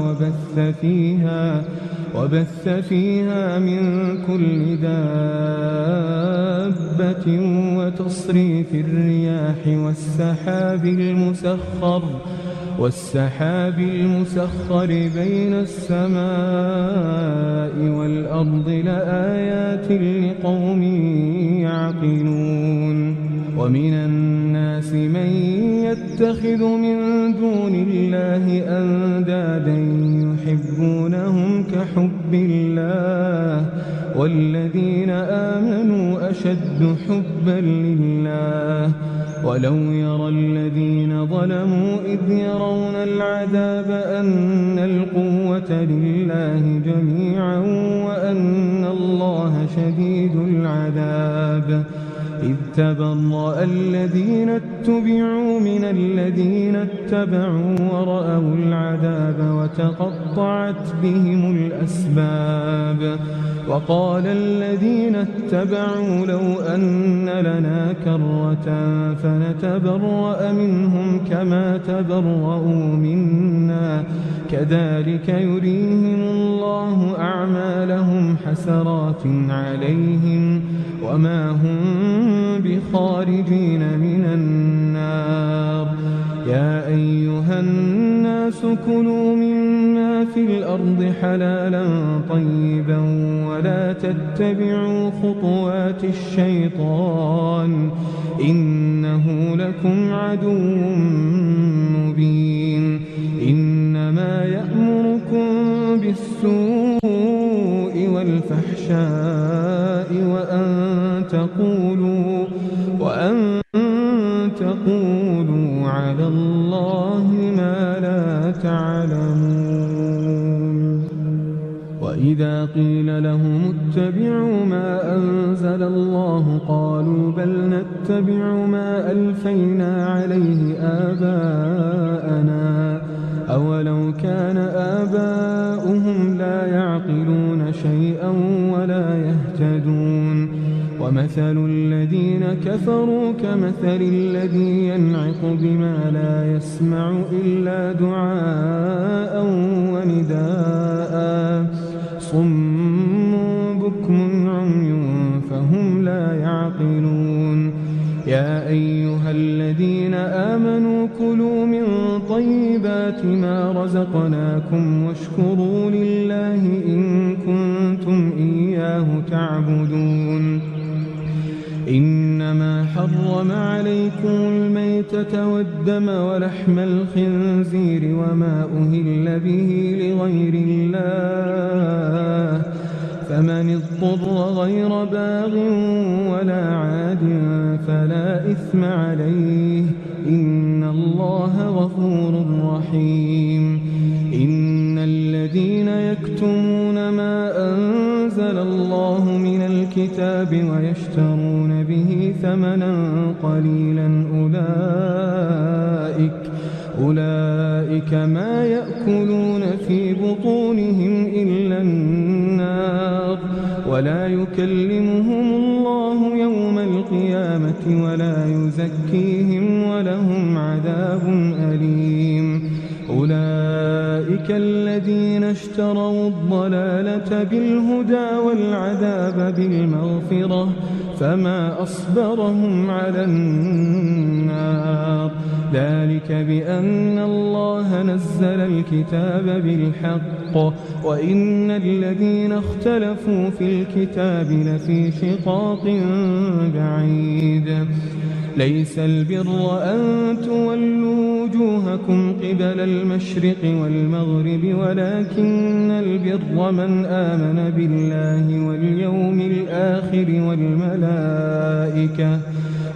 وبث فيها من كل دابة وتصريف الرياح والسحاب المسخر بين السماء والأرض لآيات لقوم يعقلون ومن الناس من يتخذ من دون الله أندادا يحبونهم كحب الله والذين آمنوا أشد حبا لله ولو يرى الذين ظلموا إذ يرون العذاب أن القوة لله جميعا وأن الله شديد العذاب إذ تبرأ الذين اتبعوا من الذين اتبعوا ورأوا العذاب وتقطعت بهم الأسباب وقال الذين اتبعوا لو أن لنا كرة فنتبرأ منهم كما تبرأوا منا كذلك يريهم الله أعمالهم حسرات عليهم وما هم بخارجين من النار يا أيها الناس كلوا مما في الأرض حلالا طيبا ولا تتبعوا خطوات الشيطان إنه لكم عدو مبين إنما يأمركم بالسوء والفحشاء وأن تقولوا على الله ما لا تعلمون وإذا قيل لهم اتبعوا ما أنزل الله قالوا بل نتبع ما ألفينا عليه آباءنا أولو كان آباؤهم لا يعقلون شيئا ولا يهتدون ومثل الذين كفروا كمثل الذي ينعق بما لا يسمع إلا دعاء ونداء صم بكم عمي فهم لا يعقلون يا أيها الذين آمنوا كلوا من طيبات ما رزقناكم واشكروا لله إن كنتم إياه تعبدون إنما حرم عليكم الميتة والدم ولحم الخنزير وما أهل به لغير الله فمن اضطر غير باغ ولا عاد فلا إثم عليه إن الله غفور رحيم. إن الذين يكتمون ما أنزل الله من الكتاب ويشترون به ثمنا قليلا أولئك ما يأكلون في بطونهم إلا النار ولا يكلمهم الله يوم القيامة ولا يزكيهم ولهم عذاب أليم. أولئك الذين اشتروا الضلالة بالهدى والعذاب بالمغفرة فما أصبرهم على النار ذلك بأن الله نزل الكتاب بالحق وإن الذين اختلفوا في الكتاب لفي شقاق بعيد. ليس البر أن تولوا وجوهكم قبل المشرق والمغرب ولكن البر من آمن بالله واليوم الآخر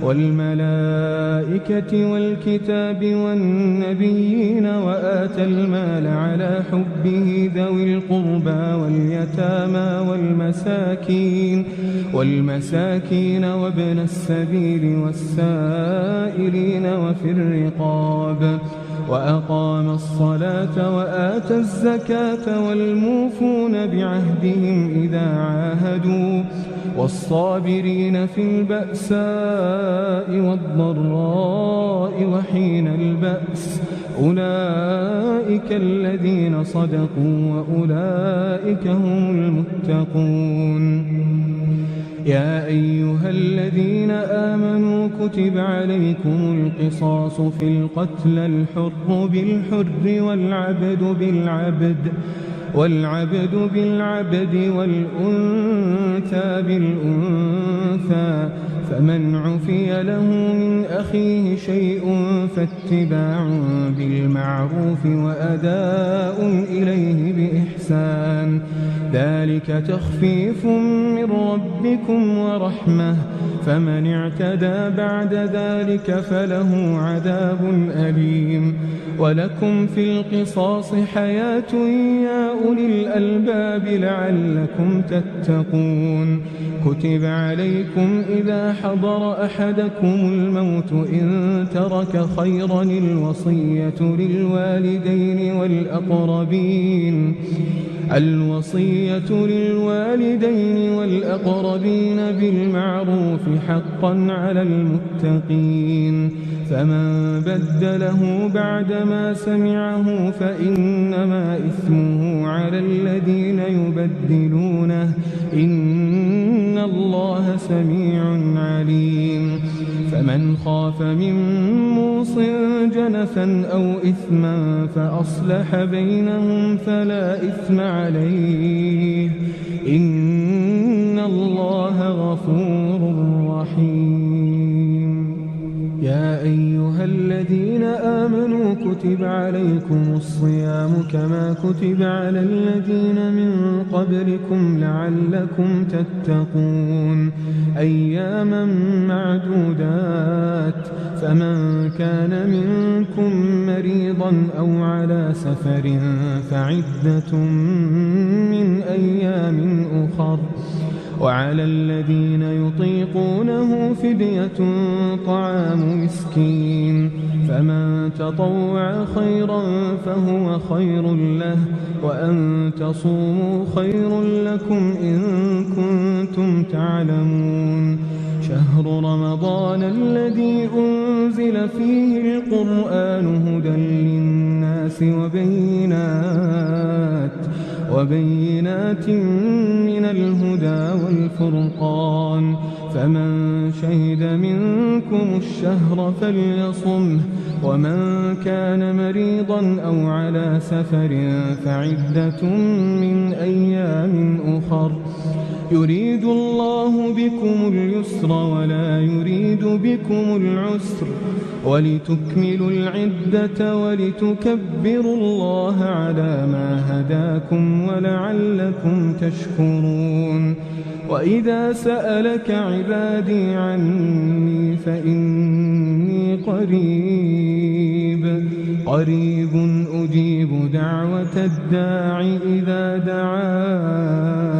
والملائكة والكتاب والنبيين وآتى المال على حبه ذوي القربى واليتامى والمساكين وابن السبيل والسائلين وفي الرقاب وأقام الصلاة وآتى الزكاة والموفون بعهدهم إذا عاهدوا والصابرين في البأساء والضراء وحين البأس أولئك الذين صدقوا وأولئك هم المتقون. يا أيها الذين آمنوا كتب عليكم القصاص في القتل الحر بالحر والعبد بالعبد والأنثى بالأنثى فمن عفي له من أخيه شيء فاتباع بالمعروف وأداء إليه بإحسان ذلك تخفيف من ربكم ورحمة فمن اعتدى بعد ذلك فله عذاب أليم. ولكم في القصاص حياة يا أولي الألباب لعلكم تتقون. كتب عليكم إذا حضر أحدكم الموت إن ترك خيرا الوصية للوالدين والأقربين بالمعروف حقا على المتقين فمن بدله بعدما سمعه فإنما إثمه على الذين يبدلونه إن الله سميع عليم. فمن خاف من موص جنفا أو إثما فأصلح بينهم فلا إثم عليه إن الله غفور رحيم. يا أيها الذين آمنوا كتب عليكم الصيام كما كتب على الذين من قبلكم لعلكم تتقون أياما معدودات فمن كان منكم مريضا أو على سفر فعدة من أيام أخر وعلى الذين يطيقونه فدية طعام مسكين فمن تطوع خيرا فهو خير له وأن تصوموا خير لكم إن كنتم تعلمون. شهر رمضان الذي أنزل فيه القرآن هدى للناس وبينات من الهدى والفرقان فمن شهد منكم الشهر فليصمه ومن كان مريضا أو على سفر فعدة من أيام أخر يريد الله بكم اليسر ولا يريد بكم العسر ولتكملوا العدة ولتكبروا الله على ما هداكم ولعلكم تشكرون وإذا سألك عبادي عني فإني قريب أجيب دعوة الداع إذا دعان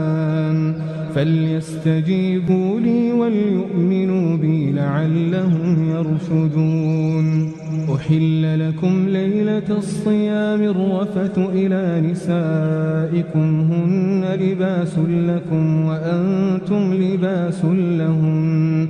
فليستجيبوا لي وليؤمنوا بي لعلهم يرشدون أحل لكم ليلة الصيام الرفث إلى نسائكم هن لباس لكم وأنتم لباس لهن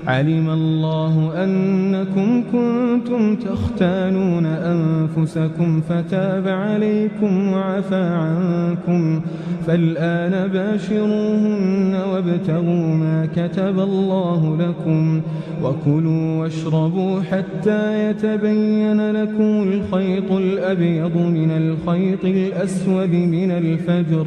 علم الله أنكم كنتم تختانون أنفسكم فتاب عليكم وعفى عنكم فالآن باشروهن وابتغوا ما كتب الله لكم وكلوا واشربوا حتى يتبين لكم الخيط الأبيض من الخيط الأسود من الفجر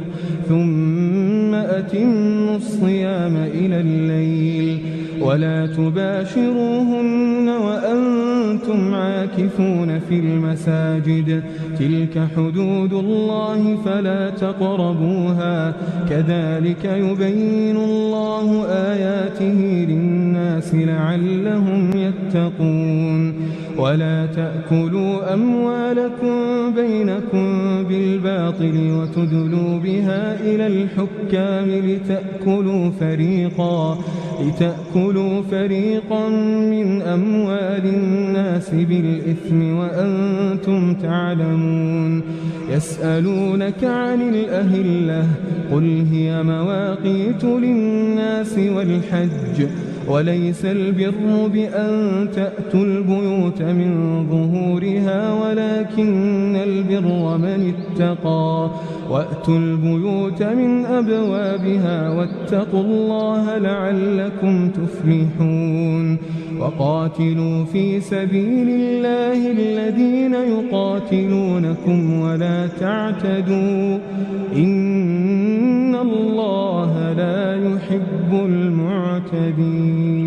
ثم أتموا الصيام إلى الليل ولا تباشروهن وأنتم عاكفون في المساجد تلك حدود الله فلا تقربوها كذلك يبين الله آياته للناس لعلهم يتقون ولا تأكلوا أموالكم بينكم بالباطل وتدلوا بها إلى الحكام لتأكلوا فريقا من أموال الناس بالإثم وأنتم تعلمون يسألونك عن الأهلة قل هي مواقيت للناس والحج وليس البر بأن تأتوا البيوت من ظهورها ولكن البر من اتقى وأتوا البيوت من أبوابها واتقوا الله لعلكم تفلحون وقاتلوا في سبيل الله الذين يقاتلونكم ولا تعتدوا إن الله لا يحب المعتدين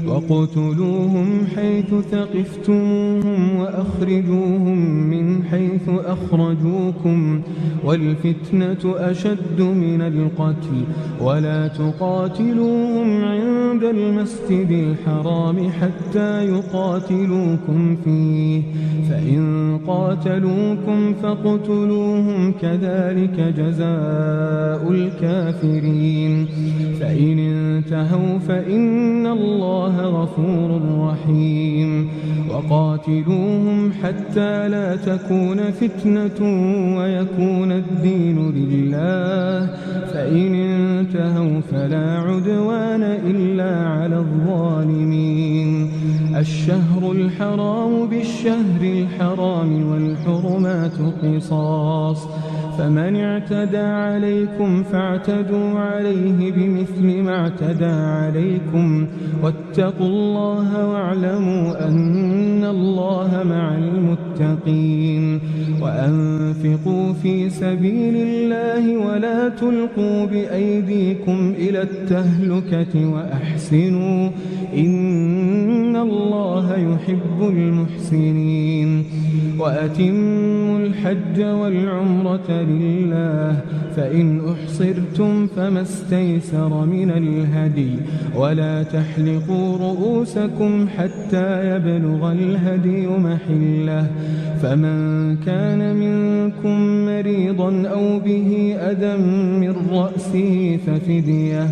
وقتلوهم حيث ثقفتموهم وأخرجوهم من حيث أخرجوكم والفتنة أشد من القتل ولا تقاتلوهم عند المسجد الحرام حتى يقاتلوكم فيه فإن قاتلوكم فاقتلوهم كذلك جزاء الكافرين فإن انتهوا فإن الله غفور رحيم وقاتلوهم حتى لا تكون فتنة ويكون الدين لله فإن انتهوا فلا عدوان إلا على الظالمين الشهر الحرام بالشهر الحرام والحرمات قصاص فمن اعتدى عليكم فاعتدوا عليه بمثل ما اعتدى عليكم واتقوا الله واعلموا أن الله مع المتقين وأنفقوا في سبيل الله ولا تلقوا بأيديكم إلى التهلكة وأحسنوا إن الله يحب المحسنين وأتموا الحج والعمرة لله فإن أحصرتم فما استيسر من الهدي ولا تحلقوا رؤوسكم حتى يبلغ الهدي محله فمن كان منكم مريضا أو به أذى من رأسه ففدية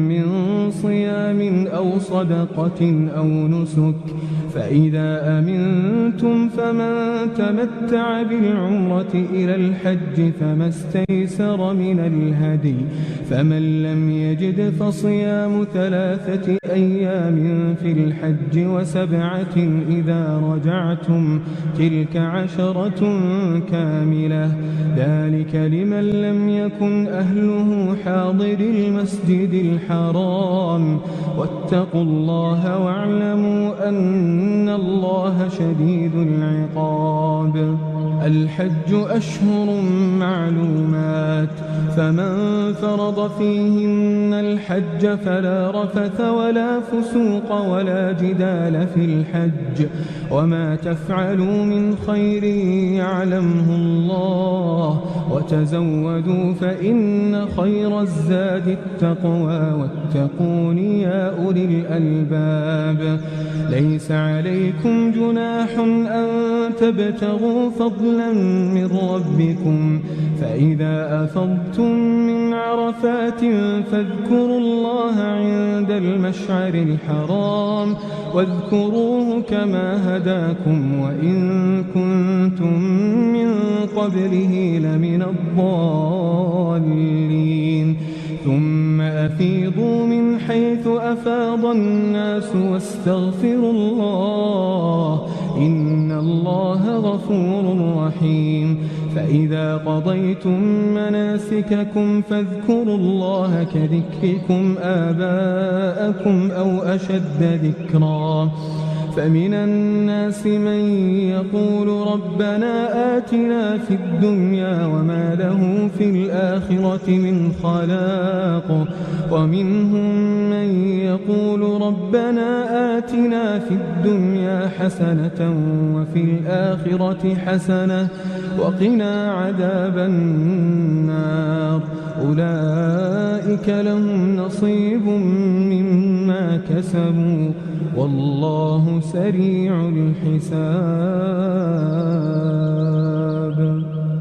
من صيام أو صدقة أو نسك فإذا أمنتم فمن تمتع بالعمرة إلى الحج فما استيسر من الهدي فمن لم يجد فصيام 3 أيام في الحج و7 إذا رجعتم تلك 10 كاملة ذلك لمن لم يكن أهله حاضر المسجد الحرام واتقوا الله واعلموا أن الله شديد العقاب الحج أشهر معلومات فمن فرض فيهن الحج فلا رفث ولا فسوق ولا جدال في الحج وما تفعلوا من خير يعلمه الله وتزودوا فإن خير الزاد التقوى واتقون يا أولي الألباب ليس عليكم جناح أن تبتغوا فضلا من ربكم فإذا أفضتم من عرفات فاذكروا الله عند المشعر الحرام واذكروه كما هداكم وإن كنتم من قبله لمن الضالين ثم أفيضوا من حيث أفاض الناس واستغفروا الله إن الله غفور رحيم فإذا قضيتم مناسككم فاذكروا الله كذكركم آباءكم أو أشد ذكرا فمن الناس من يقول ربنا آتنا في الدنيا وما له في الآخرة من خلاق ومنهم من يقول ربنا آتنا في الدنيا حسنة وفي الآخرة حسنة وقنا عذاب النار أولئك لهم نصيب مما كسبوا والله سريع الحساب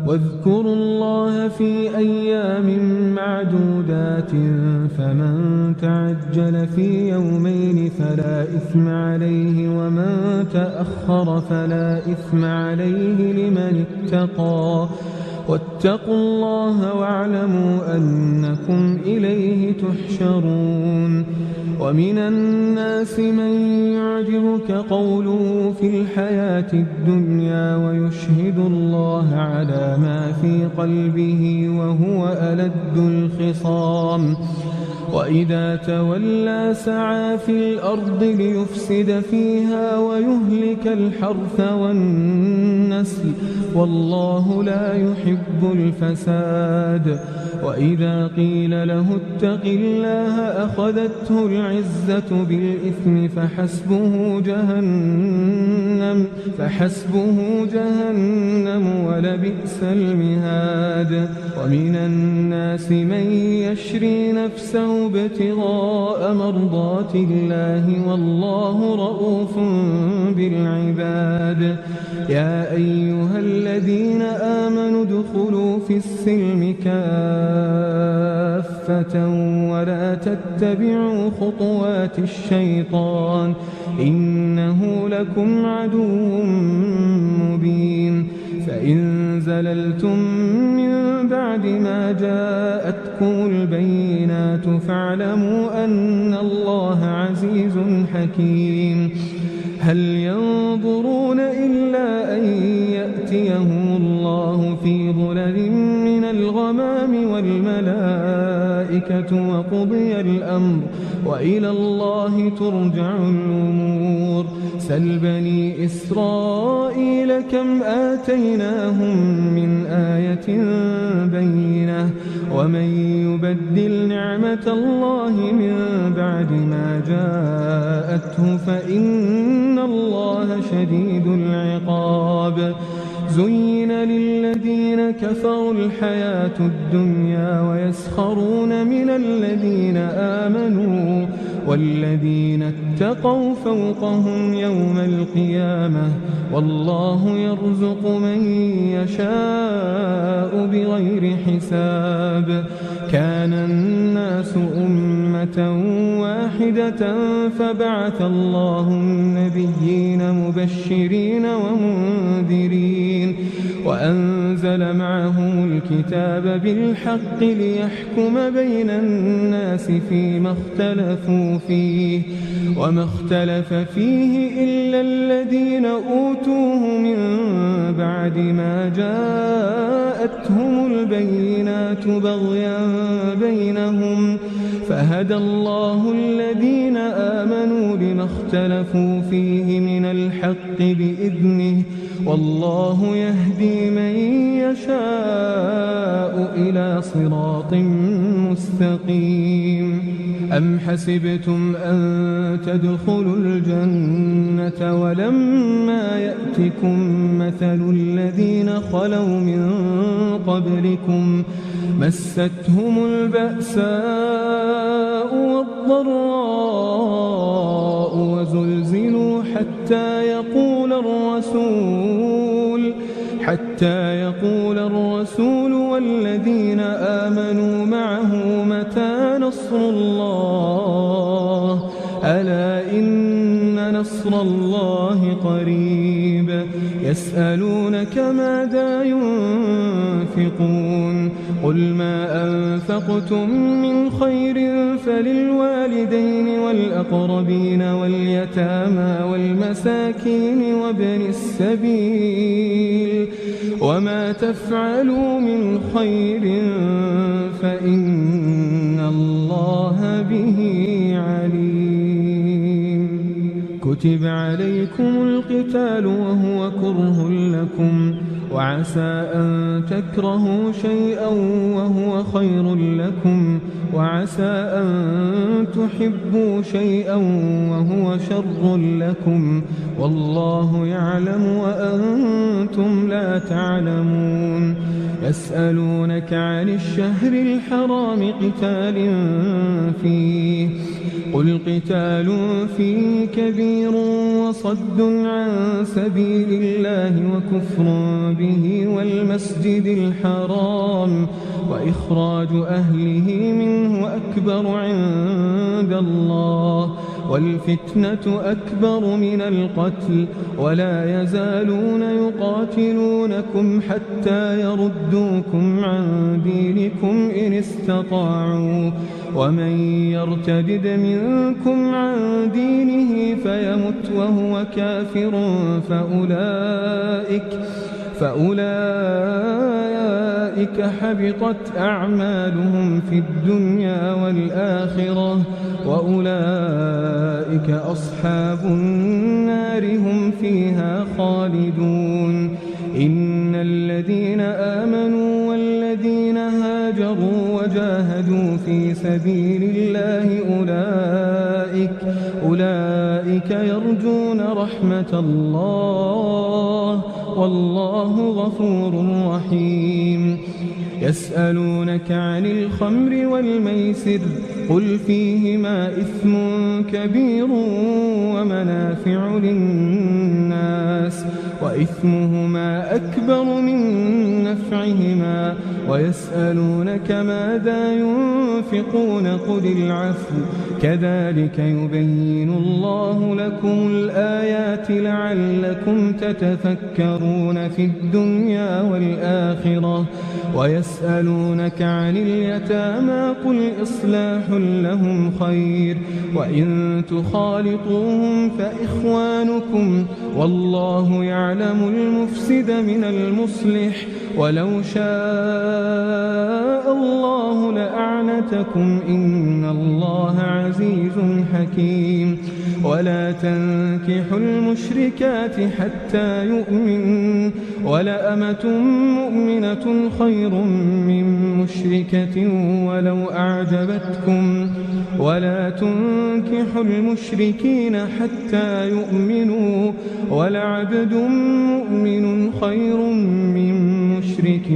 واذكروا الله في أيام معدودات فمن تعجل في يومين فلا إثم عليه ومن تأخر فلا إثم عليه لمن اتقى واتقوا الله واعلموا أنكم إليه تحشرون ومن الناس من يعجبك قوله في الحياة الدنيا ويشهد الله على ما في قلبه وهو ألد الخصام وإذا تولى سعى في الأرض ليفسد فيها ويهلك الحرث والنسل والله لا يحب الفساد وإذا قيل له اتق الله أخذته العزة بالإثم فحسبه جهنم ولبئس المهاد ومن الناس من يشري نفسه ابتغاء مرضات الله والله رؤوف بالعباد يا أيها الذين آمنوا ادخلوا في السلم كافة ولا تتبعوا خطوات الشيطان إنه لكم عدو مبين فإن زللتم من بعد ما جاءتكم البينات فاعلموا أن الله عزيز حكيم هل ينظرون إلا أن يأتيهم الله في ظلل من الغمام والملائكة وقضي الأمر وإلى الله ترجع الأمور سل بني إسرائيل كم آتيناهم من آية بينة ومن يبدل نعمة الله من بعد ما جاءته فإن الله شديد العقاب زين للذين كفروا الحياة الدنيا ويسخرون من الذين آمنوا والذين اتقوا فوقهم يوم القيامة والله يرزق من يشاء بغير حساب كان الناس أمة واحدة فبعث الله النبيين مبشرين ومنذرين وأنزل معهم الكتاب بالحق ليحكم بين الناس فيما اختلفوا فيه وما اختلف فيه إلا الذين أوتوه من بعد ما جاءتهم البينات بغيا بينهم فهدى الله الذين آمنوا لما اختلفوا فيه من الحق بإذنه والله يهدي من يشاء إلى صراط مستقيم. أم حسبتم أن تدخلوا الجنة ولما يأتكم مثل الذين خلوا من قبلكم مستهم البأساء والضراء وزلزلوا حتى يقول الرسول والذين آمنوا معه متى نصر الله ألا إن نصر الله قريب. يسألونك ماذا ينفقون قل ما أنفقتم من خير فللوالدين والأقربين واليتامى والمساكين وابن السبيل وما تفعلوا من خير فإن الله به عليم. كتب عليكم القتال وهو كره لكم وعسى أن تكرهوا شيئا وهو خير لكم وعسى أن تحبوا شيئا وهو شر لكم والله يعلم وأنتم لا تعلمون. يسألونك عن الشهر الحرام قتال فيه قل قتال فيه كبير وصد عن سبيل الله وكفر به والمسجد الحرام وإخراج أهله منه أكبر عند الله والفتنة أكبر من القتل ولا يزالون يقاتلونكم حتى يردوكم عن دينكم إن استطاعوا ومن يرتد منكم عن دينه فيمت وهو كافر فأولئك حبطت أعمالهم في الدنيا والآخرة وأولئك أصحاب النار هم فيها خالدون. إن الذين آمنوا والذين هاجروا وجاهدوا في سبيل الله أولئك يرجون رحمة الله والله غفور رحيم. يسألونك عن الخمر والميسر قل فيهما إثم كبير ومنافع للناس وإثمهما أكبر من نفعهما ويسألونك ماذا ينفقون قل العفو كذلك يبين الله لكم الآيات لعلكم تتفكرون في الدنيا والآخرة. ويسألونك عن اليتامى قل إصلاح لهم خير وإن تخالطوهم فإخوانكم والله يعلم المفسد من المصلح ولو شاء الله لأعنتكم إن الله عزيز حكيم. ولا تنكحوا المشركات حتى يؤمنوا ولأمة مؤمنة خير من مشركة ولو أعجبتكم ولا تنكحوا المشركين حتى يؤمنوا ولعبد مؤمن خير من مشرك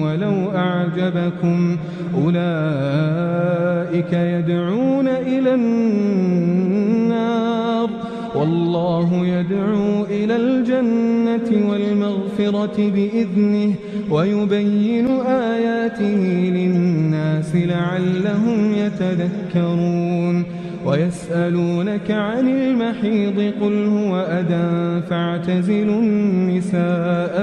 ولو أعجبكم أولئك يدعون إلى النار والله يدعو إلى الجنة والمغفرة بإذنه ويبين آياته للناس لعلهم يتذكرون. ويسألونك عن المحيض قل هو أذى فاعتزلوا النساء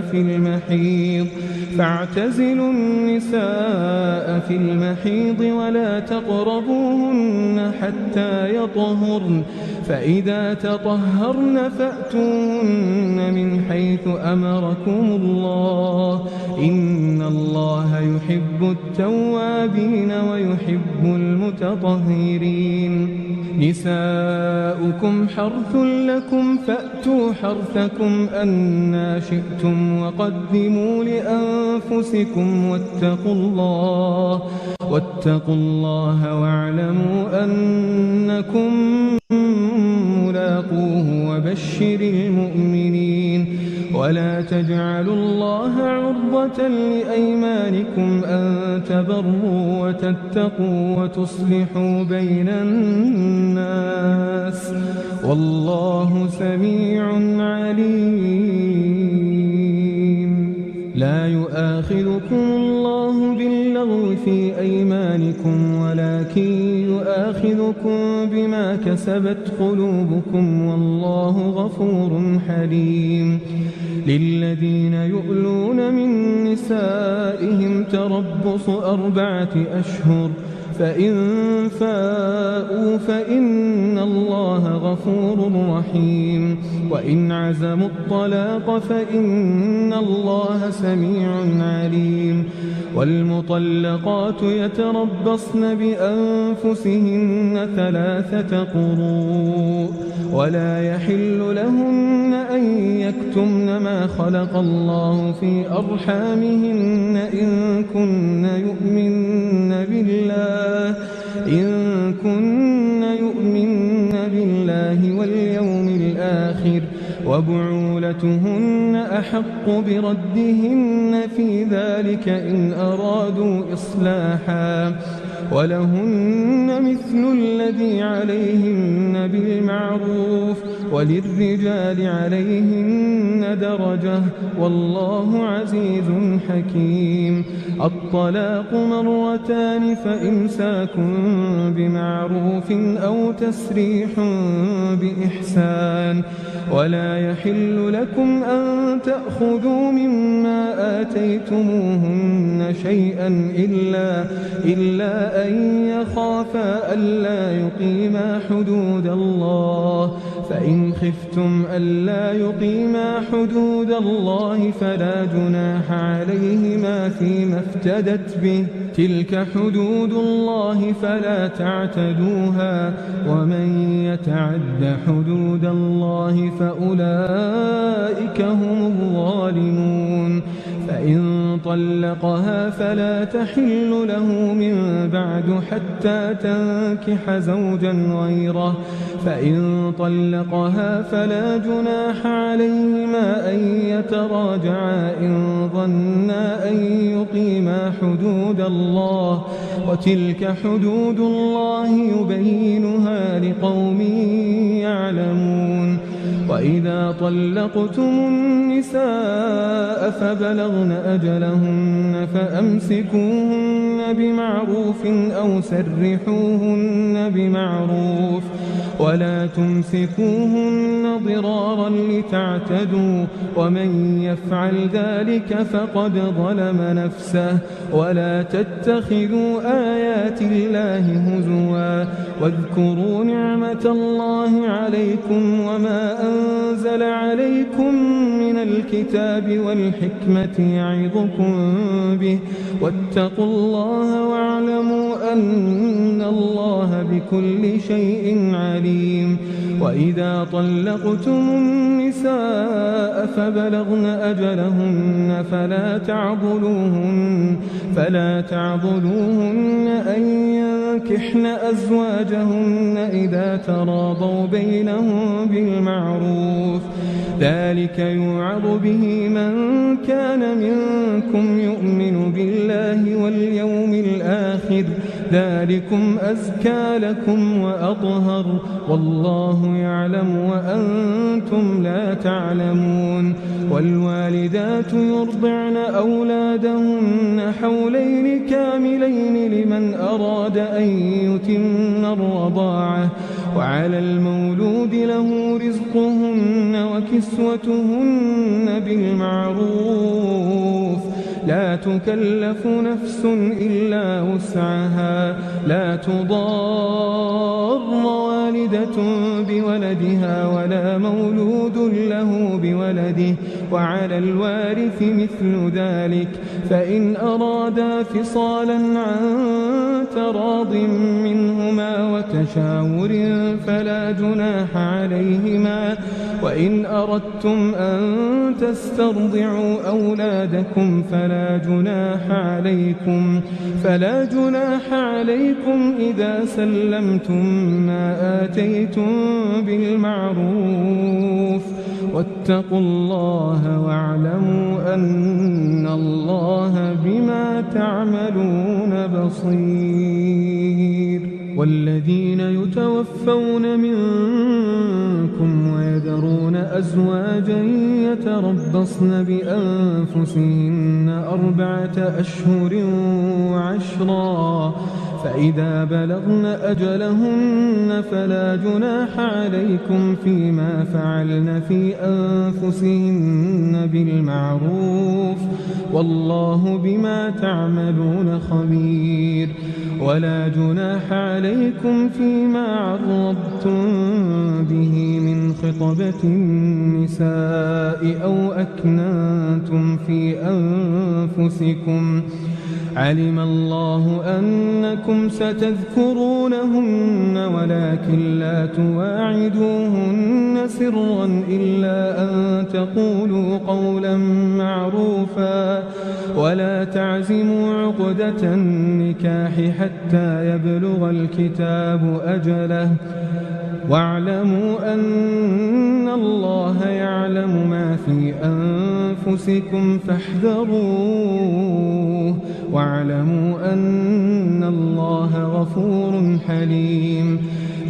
في المحيض ولا تقربوهن حتى يطهرن فإذا تطهرن فأتوهن من حيث أمركم الله إن الله يحب التوابين ويحب المتطهرين نساؤكم حرث لكم فأتوا حرثكم أنى شئتم وقدموا لأنفسكم واتقوا الله واعلموا أنكم ملاقوه وبشر المؤمنين ولا تجعلوا الله عرضة لأيمانكم أن تبروا وتتقوا وتصلحوا بين الناس والله سميع عليم لا يؤاخذكم الله باللغو في أيمانكم ولكن يؤاخذكم بما كسبت قلوبكم والله غفور حليم للذين يؤلون من نسائهم تربص 4 أشهر فإن فاءوا فإن الله غفور رحيم وإن عزموا الطلاق فإن الله سميع عليم والمطلقات يتربصن بأنفسهن 3 قروء ولا يحل لهن أن يكتمن ما خلق الله في أرحامهن إن كن يؤمن بالله واليوم الآخر وبعولتهن أحق بردهن في ذلك إن أرادوا إصلاحا ولهن مثل الذي عليهن بالمعروف وللرجال عليهن درجة والله عزيز حكيم الطلاق 2 فإمساك بمعروف أو تسريح بإحسان ولا يحل لكم أن تأخذوا مما آتيتموهن شيئا إلا أن يخافا ألا يقيما حدود الله فإن خفتم ألا يقيما حدود الله فلا جناح عليهما فيما افتدت به تلك حدود الله فلا تعتدوها ومن يتعد حدود الله فأولئك هم الظالمون فإن طلقها فلا تحل له من بعد حتى تنكح زوجا غيره فإن طلقها فلا جناح عليهما أن يتراجعا إن ظنا أن يقيما حدود الله وتلك حدود الله يبينها لقوم يعلمون وإذا طلقتم النساء فبلغن أجلهن فأمسكوهن بمعروف أو سرحوهن بمعروف ولا تمسكوهن ضرارا لتعتدوا ومن يفعل ذلك فقد ظلم نفسه ولا تتخذوا آيات الله هزوا واذكروا نعمة الله عليكم وما أنزل عليكم من الكتاب والحكمة يعظكم به واتقوا الله واعلموا أن الله بكل شيء عليم وإذا طلقتم النساء فبلغن أجلهن فلا تعضلوهن أن ينكحن أزواجهن إذا تراضوا بينهم بالمعروف ذلك يوعظ به من كان منكم يؤمن بالله واليوم الآخر ذلكم أزكى لكم وأطهر والله يعلم وأنتم لا تعلمون والوالدات يرضعن أولادهن حولين كاملين لمن أراد أن يتم الرضاعة وعلى المولود له رزقهن وكسوتهن بالمعروف لا تكلف نفس إلا وسعها لا تضار والدة بولدها ولا مولود له بولده وعلى الوارث مثل ذلك فإن أرادا فصالا عن تراض منهما وتشاور فلا جناح عليهما وإن أردتم أن تسترضعوا أولادكم فلا جناح عليكم إذا سلمتم ما آتيتم بالمعروف واتقوا الله واعلموا أن الله بما تعملون بصير. والذين يتوفون منكم ويذرون أزواجا يتربصن بأنفسهن 4 أشهر و10 فإذا بلغن أجلهن فلا جناح عليكم فيما فعلن في أنفسهن بالمعروف والله بما تعملون خبير. ولا جناح عليكم فيما عرضتم به من خطبة النساء أو أكننتم في أنفسكم علم الله أنكم ستذكرونهن ولكن لا تواعدوهن سرا إلا أن تقولوا قولا معروفا ولا تعزموا عقدة النكاح حتى يبلغ الكتاب أجله واعلموا أن الله يعلم ما في أنفسكم فاحذروه واعلموا أن الله غفور حليم.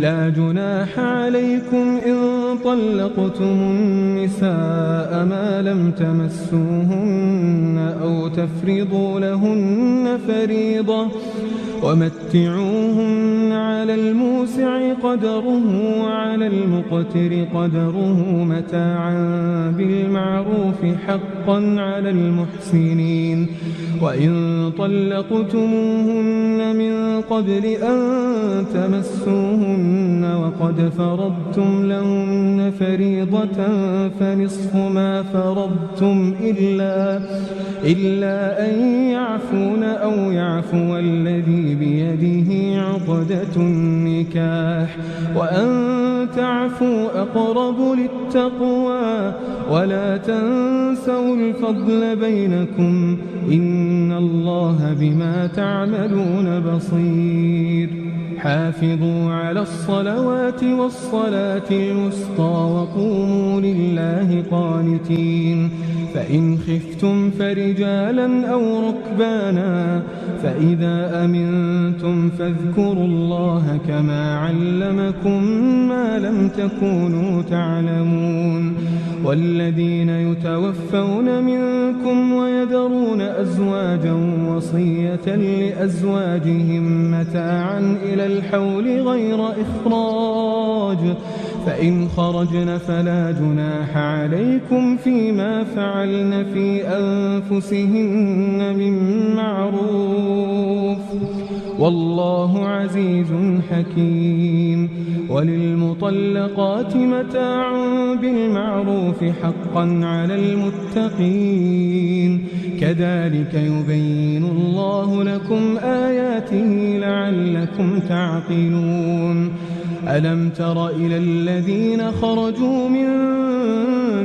لا جناح عليكم إن طلقتم النساء ما لم تمسوهن أو تفرضوا لهن فريضة ومتعوهن على الموسع قدره وعلى المقتر قدره متاعا بالمعروف حقا على المحسنين. وإن طلقتموهن من قبل أن تمسوهن وقد فرضتم لهن فريضة فنصف ما فرضتم إلا أن يعفون أو يعفو الذي بيده عقدة النكاح وأن تعفوا أقرب للتقوى ولا تنسوا الفضل بينكم إن الله بما تعملون بصير. حافظوا على الصلوات والصلاة الوسطى وقوموا لله قانتين. فإن خفتم فرجالا أو ركبانا فإذا أمنتم فاذكروا الله كما علمكم ما لم تكونوا تعلمون. والذين يتوفون منكم ويذرون أزواجا وصية لأزواجهم متاعا إلى الحول غير إخراج فإن خرجن فلا جناح عليكم فيما فعلن في أنفسهن من معروف والله عزيز حكيم. وللمطلقات متاع بالمعروف حقا على المتقين كذلك يبين الله لكم آياته لعلكم تعقلون. ألم تر إلى الذين خرجوا من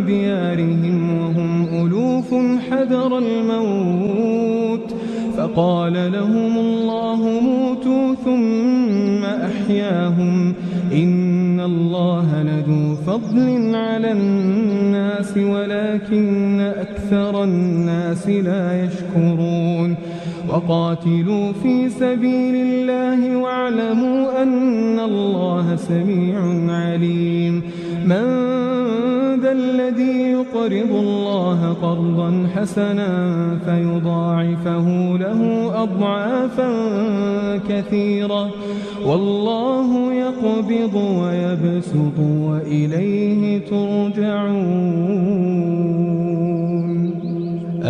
ديارهم وهم ألوف حذر الموت فقال لهم الله موتوا ثم أحياهم إن الله لذو فضل على الناس ولكن أكثر الناس لا يشكرون. وقاتلوا في سبيل الله واعلموا أن الله سميع عليم. من ذا الذي يقرض الله قرضا حسنا فيضاعفه له أضعافا كثيرة والله يقبض ويبسط وإليه ترجعون.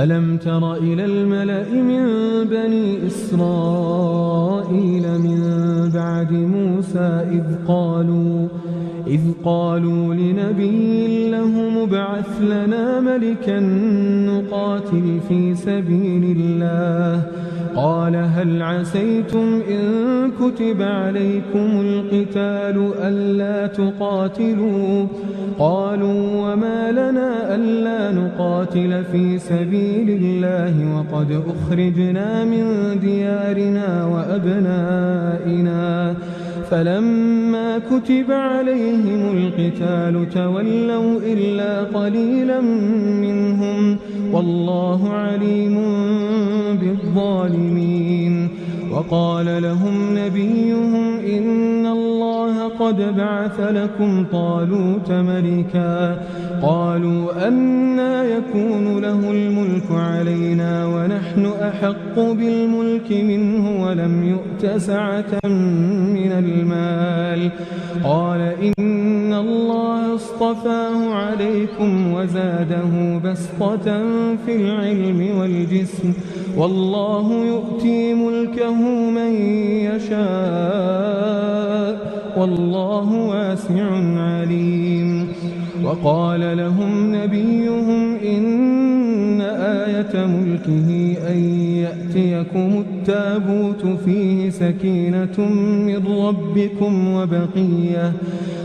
ألم تر إلى الملأ من بني إسرائيل من بعد موسى إذ قالوا لنبي له ابعث لنا ملكا نقاتل في سبيل الله قال هل عسيتم إن كتب عليكم القتال ألا تقاتلوا قالوا وما لنا ألا نقاتل في سبيل الله وقد أخرجنا من ديارنا وأبنائنا فلما كتب عليهم القتال تولوا إلا قليلا منهم والله عليم بالظالمين وقال لهم نبيهم إن الله قد بعث لكم طالوت ملكا قالوا أنى يكون له الملك علينا ونحن أحق بالملك منه ولم يؤت سعة من المال قال إن الله اصطفاه عليكم وزاده بسطة في العلم والجسم والله يؤتي ملكه من يشاء والله واسع عليم وقال لهم نبيهم إن آية ملكه أن يأتيكم التابوت فيه سكينة من ربكم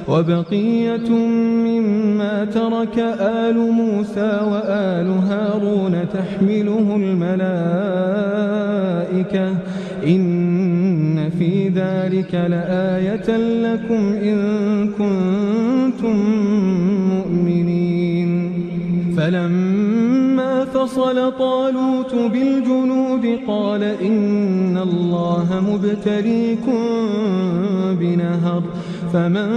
وبقية مما ترك آل موسى وآل هارون تحمله الملائكة إن في ذلك لآية لكم إن كنتم مؤمنين فلما فصل طالوت بالجنود قال إن الله مبتليكم بنهر فمن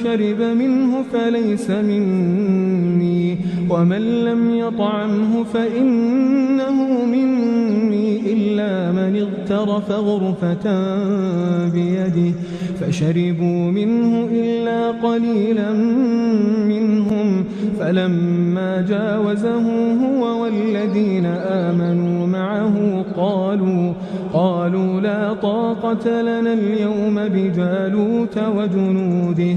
شرب منه فليس مني ومن لم يطعمه فإنه مني إلا من اغترف غرفة بيده فشربوا منه إلا قليلا منهم فلما جاوزه هو والذين آمنوا معه قالوا لا طاقة لنا اليوم بجالوت وجنوده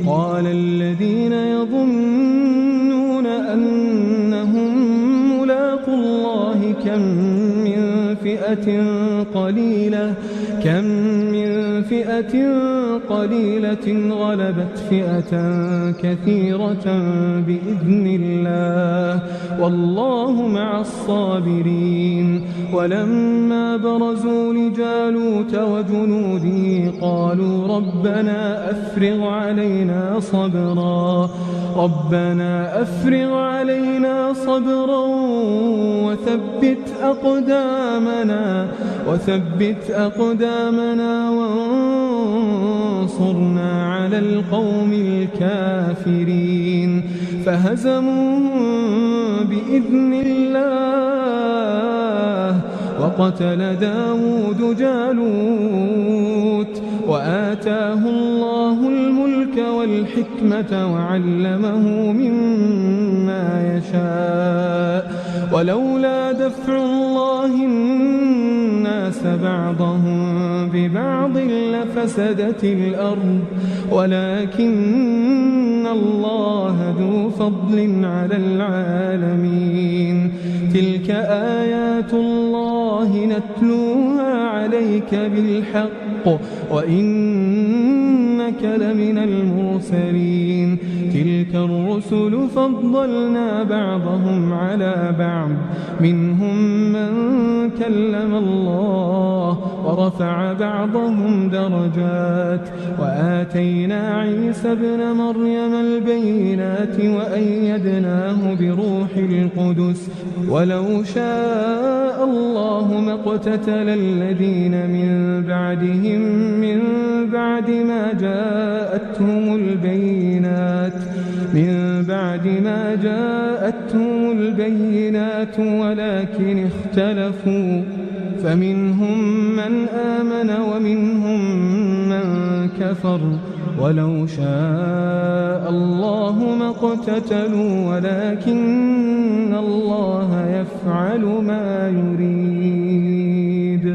قال الذين يظنون أنهم ملاقو الله كم من فئة قليلة غلبت فئة كثيرة بإذن الله والله مع الصابرين ولما برزوا لجالوت وجنوده قالوا ربنا أفرغ علينا صبرا وثبت أقدامنا وانصرنا على القوم الكافرين فهزموهم بإذن الله وقتل داود جالوت وآتاه الله الملك والحكمة وعلمه مما يشاء ولولا دفع الله الناس بعضهم ببعض لفسدت الأرض ولكن الله ذو فضل على العالمين تلك آيات الله نتلوها عليك بالحق وإنك لمن المرسلين تلك الرسل فضلنا بعضهم على بعض منهم من كلم الله ورفع بعضهم درجات وآتينا عيسى ابن مريم البينات وأيدناه بروح القدس ولو شاء الله ما اقتتل الذين من بعدهم من بعد ما جاءتهم البينات ولكن اختلفوا فمنهم من آمن ومنهم من كفر ولو شاء الله ما اقتتلوا ولكن الله يفعل يفعل ما يريد.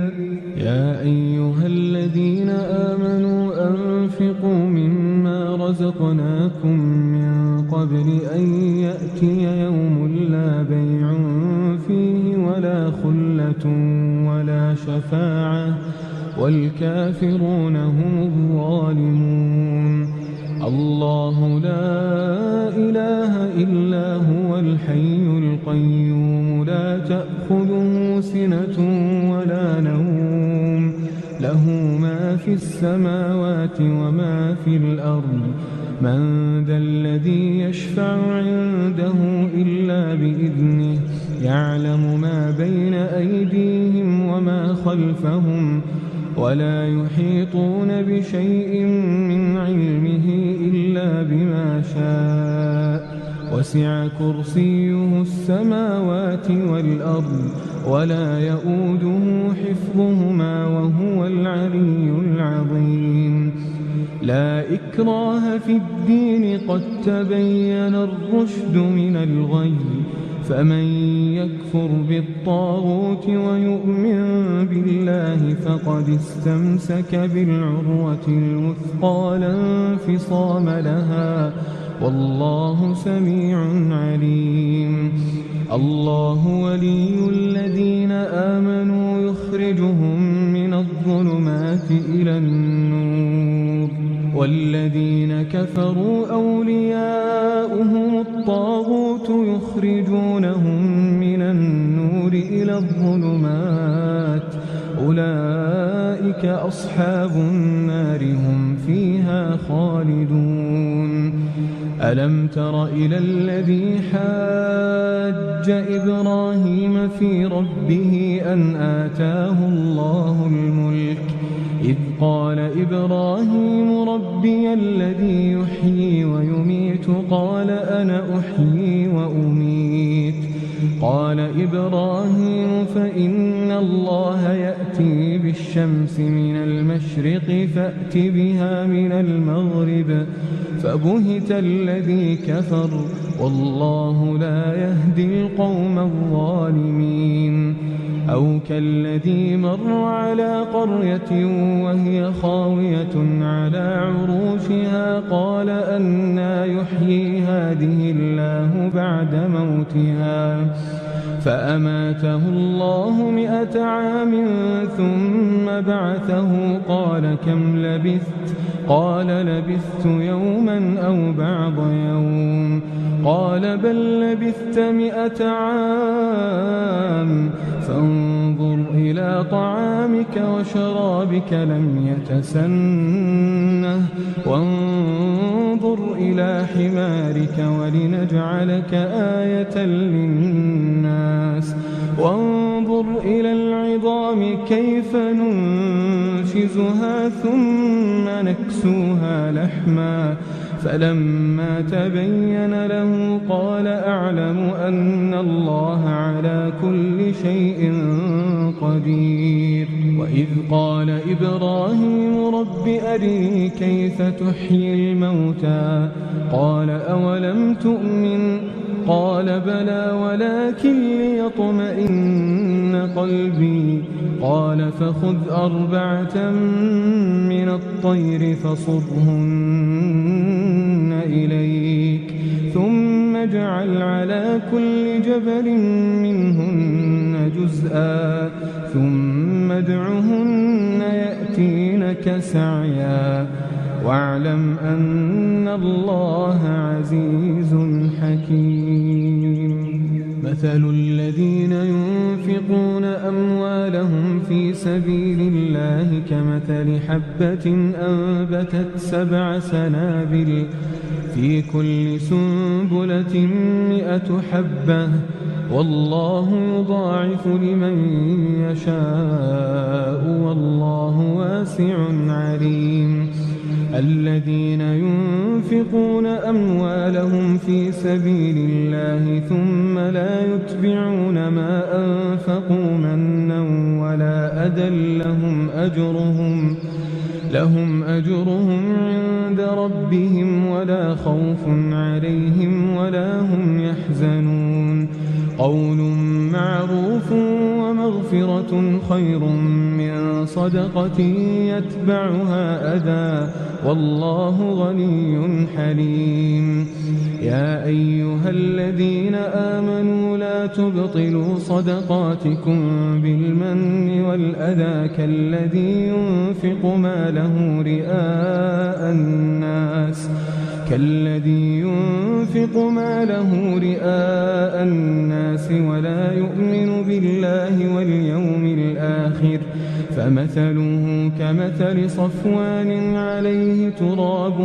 يا أيها الذين آمنوا أنفقوا مما رزقناكم من قبل أن يأتي يوم لا بيع فيه ولا خلة ولا شفاعة والكافرون هم الظالمون. الله لا إله إلا هو الحي القيوم لا تأخذه سنة ولا نوم له ما في السماوات وما في الأرض من ذا الذي يشفع عنده إلا بإذنه يعلم ما بين أيديهم وما خلفهم ولا يحيطون بشيء من علمه إلا بما شاء وسع كرسيه السماوات والأرض ولا يؤوده حفظهما وهو العلي العظيم. لا إكراه في الدين قد تبين الرشد من الغي فمن يكفر بالطاغوت ويؤمن بالله فقد استمسك بالعروة الوثقى لا انفصام لها والله سميع عليم. الله ولي الذين آمنوا يخرجهم من الظلمات إلى النور والذين كفروا أولياؤهم الطاغوت يخرجونهم من النور إلى الظلمات أولئك أصحاب النار هم فيها خالدون. ألم تر إلى الذي حاج إبراهيم في ربه أن آتاه الله الملك إذ قال إبراهيم ربي الذي يحيي ويميت قال أنا أحيي وأميت قال إبراهيم فإن الله يأتي بالشمس من المشرق فأت بها من المغرب فبهت الذي كفر والله لا يهدي القوم الظالمين. أو كالذي مر على قرية وهي خاوية على عروشها قال أنى يحيي هذه الله بعد موتها فأماته الله 100 عام ثم بعثه قال كم لبثت قال لبثت يوما أو بعض يوم قال بل لبثت 100 عام فانظر إلى طعامك وشرابك لم يتسنه وانظر إلى حمارك ولنجعلك آية للناس وانظر إلى العظام كيف ننشزها ثم نكسوها لحما فلما تبين له قال أعلم أن الله على كل شيء قدير. وإذ قال إبراهيم رب أرني كيف تحيي الموتى قال أولم تؤمن قال بلى ولكن ليطمئن قلبي قال فخذ 4 من الطير فصرهن إليك ثم اجعل على كل جبل منهن جزءا ثم ادعهن يأتينك سعيا واعلم أن الله عزيز حكيم. مثل الذين ينفقون أموالهم في سبيل الله كمثل حبة أنبتت 7 سنابل في كل سنبلة 100 حبة والله يضاعف لمن يشاء والله واسع عليم. الذين ينفقون أموالهم في سبيل الله ثم لا يتبعون ما أنفقوا منا ولا أذى لهم أجرهم عند ربهم ولا خوف عليهم ولا هم يحزنون. قول معروف ومغفرة خير من صدقة يتبعها أذى والله غني حليم. يا أيها الذين آمنوا لا تبطلوا صدقاتكم بالمن والأذى كالذي ينفق ماله رئاء الناس ولا يؤمن بالله واليوم الآخر فمثله كمثل صفوان عليه تراب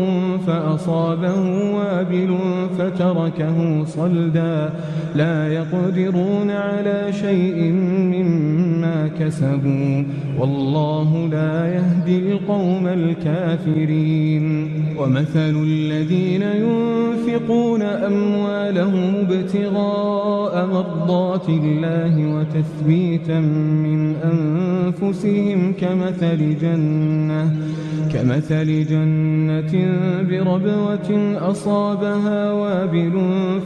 فأصابه وابل فتركه صلدا لا يقدرون على شيء مما كسبوا والله لا يهدي القوم الكافرين. ومثل الذين ينفقون أموالهم ابتغاء مرضات الله وتثبيتا من أنفسهم كمثل جنة بربوة أصابها وابل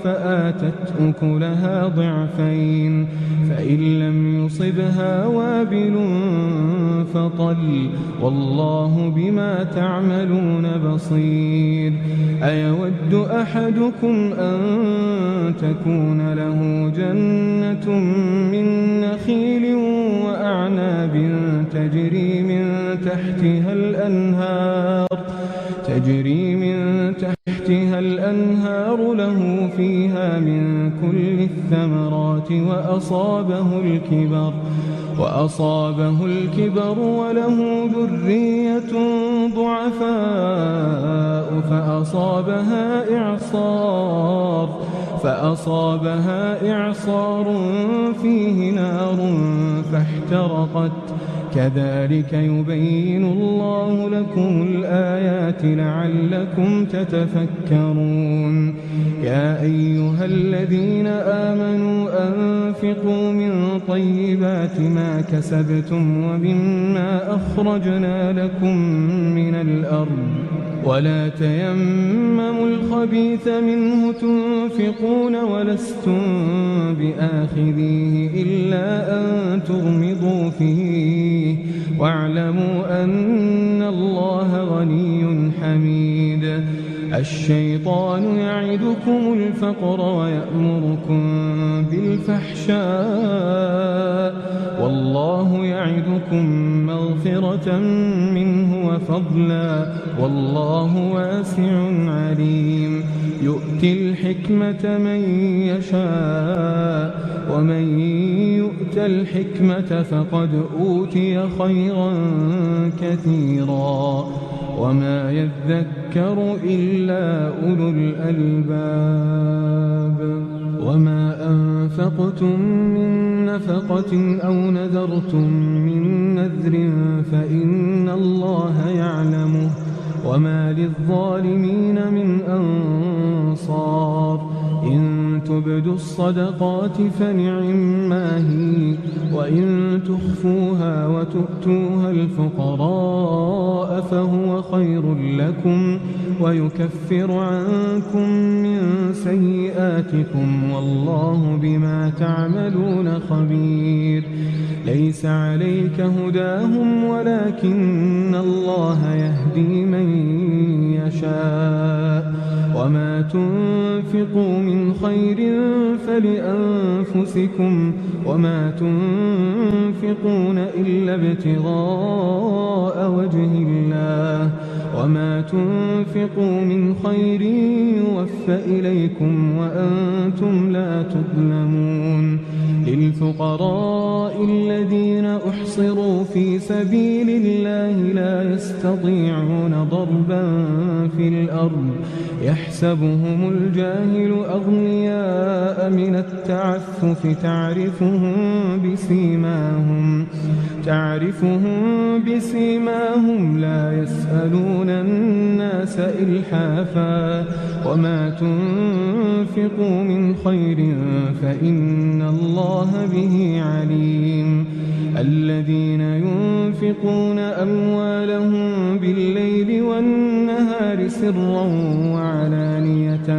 فآتت أكلها ضعفين فإن لم يصبها وابل فطل والله بما تعملون بصير. أيود أحدكم أن تكون له جنة من نخيل وأعناب تجري من تحتها الأنهار له فيها من كل الثمرات وأصابه الكبر وله ذرية ضعفاء فأصابها إعصار فيه نار فاحترقت كذلك يبين الله لكم الآيات لعلكم تتفكرون. يا أيها الذين آمنوا أنفقوا من طيبات ما كسبتم ومما أخرجنا لكم من الأرض ولا تيمموا الخبيث منه تنفقون ولستم بآخذيه إلا أن تغمضوا فيه واعلموا أن الله غني حميد. الشيطان يعدكم الفقر ويأمركم بالفحشاء والله يعدكم مغفرة منه وفضلا والله واسع عليم. يؤتي الحكمة من يشاء ومن يؤت الحكمة فقد أوتي خيرا كثيرا وما يذكر إلا أولو الألباب. وما أنفقتم من نفقة أو نذرتم من نذر فإن الله يعلمه وما للظالمين من أنصار. إن تبدوا الصدقات فنعما هي وإن تخفوها وتؤتوها الفقراء فهو خير لكم ويكفر عنكم من سيئاتكم والله بما تعملون خبير. ليس عليك هداهم ولكن الله يهدي من يشاء وما تنفقوا من خير فلأنفسكم وما تنفقون إلا ابتغاء وجه الله وما تنفقوا من خير يوفى إليكم وأنتم لا تظلمون. للفقراء الذين أحصروا في سبيل الله لا يستطيعون ضربا في الأرض يحسبهم الجاهل أغنياء من التعفف تعرفهم بسيماهم لا يسألون الناس إلحافا وما تنفقوا من خير فإن الله به عليم. الذين ينفقون أموالهم بالليل والنهار سرا وعلانية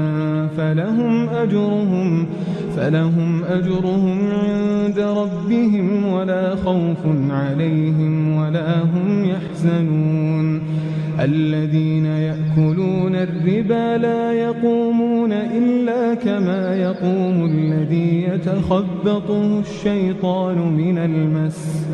فلهم أجرهم عند ربهم ولا خوف عليهم ولا هم يحزنون الذين يأكلون الربا لا يقومون إلا كما يقوم الذي يتخبطه الشيطان من المس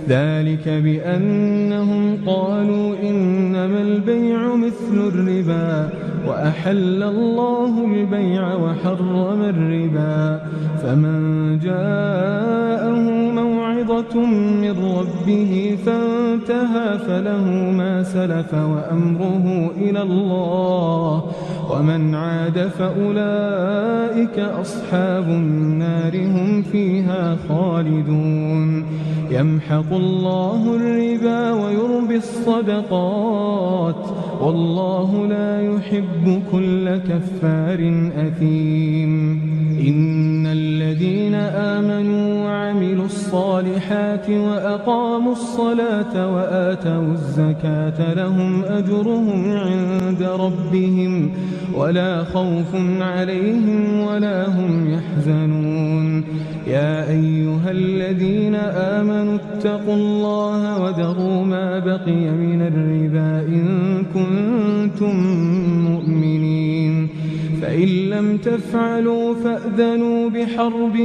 ذلك بأنهم قالوا إنما البيع مثل الربا وأحل الله البيع وحرم الربا فمن جاءه موعظة من ربه فانتهى فله ما سلف وأمره إلى الله ومن عاد فأولئك أصحاب النار هم فيها خالدون يمحق الله الربا ويربي الصدقات والله لا يحب كل كفار أثيم إن الذين آمنوا وعملوا الصالحات وأقاموا الصلاة وآتوا الزكاة لهم أجرهم عند ربهم ولا خوف عليهم ولا هم يحزنون يا أيها الذين آمنوا اتقوا الله وذروا ما بقي من الربا إن كنتم مؤمنين فإن لم تفعلوا فأذنوا بحرب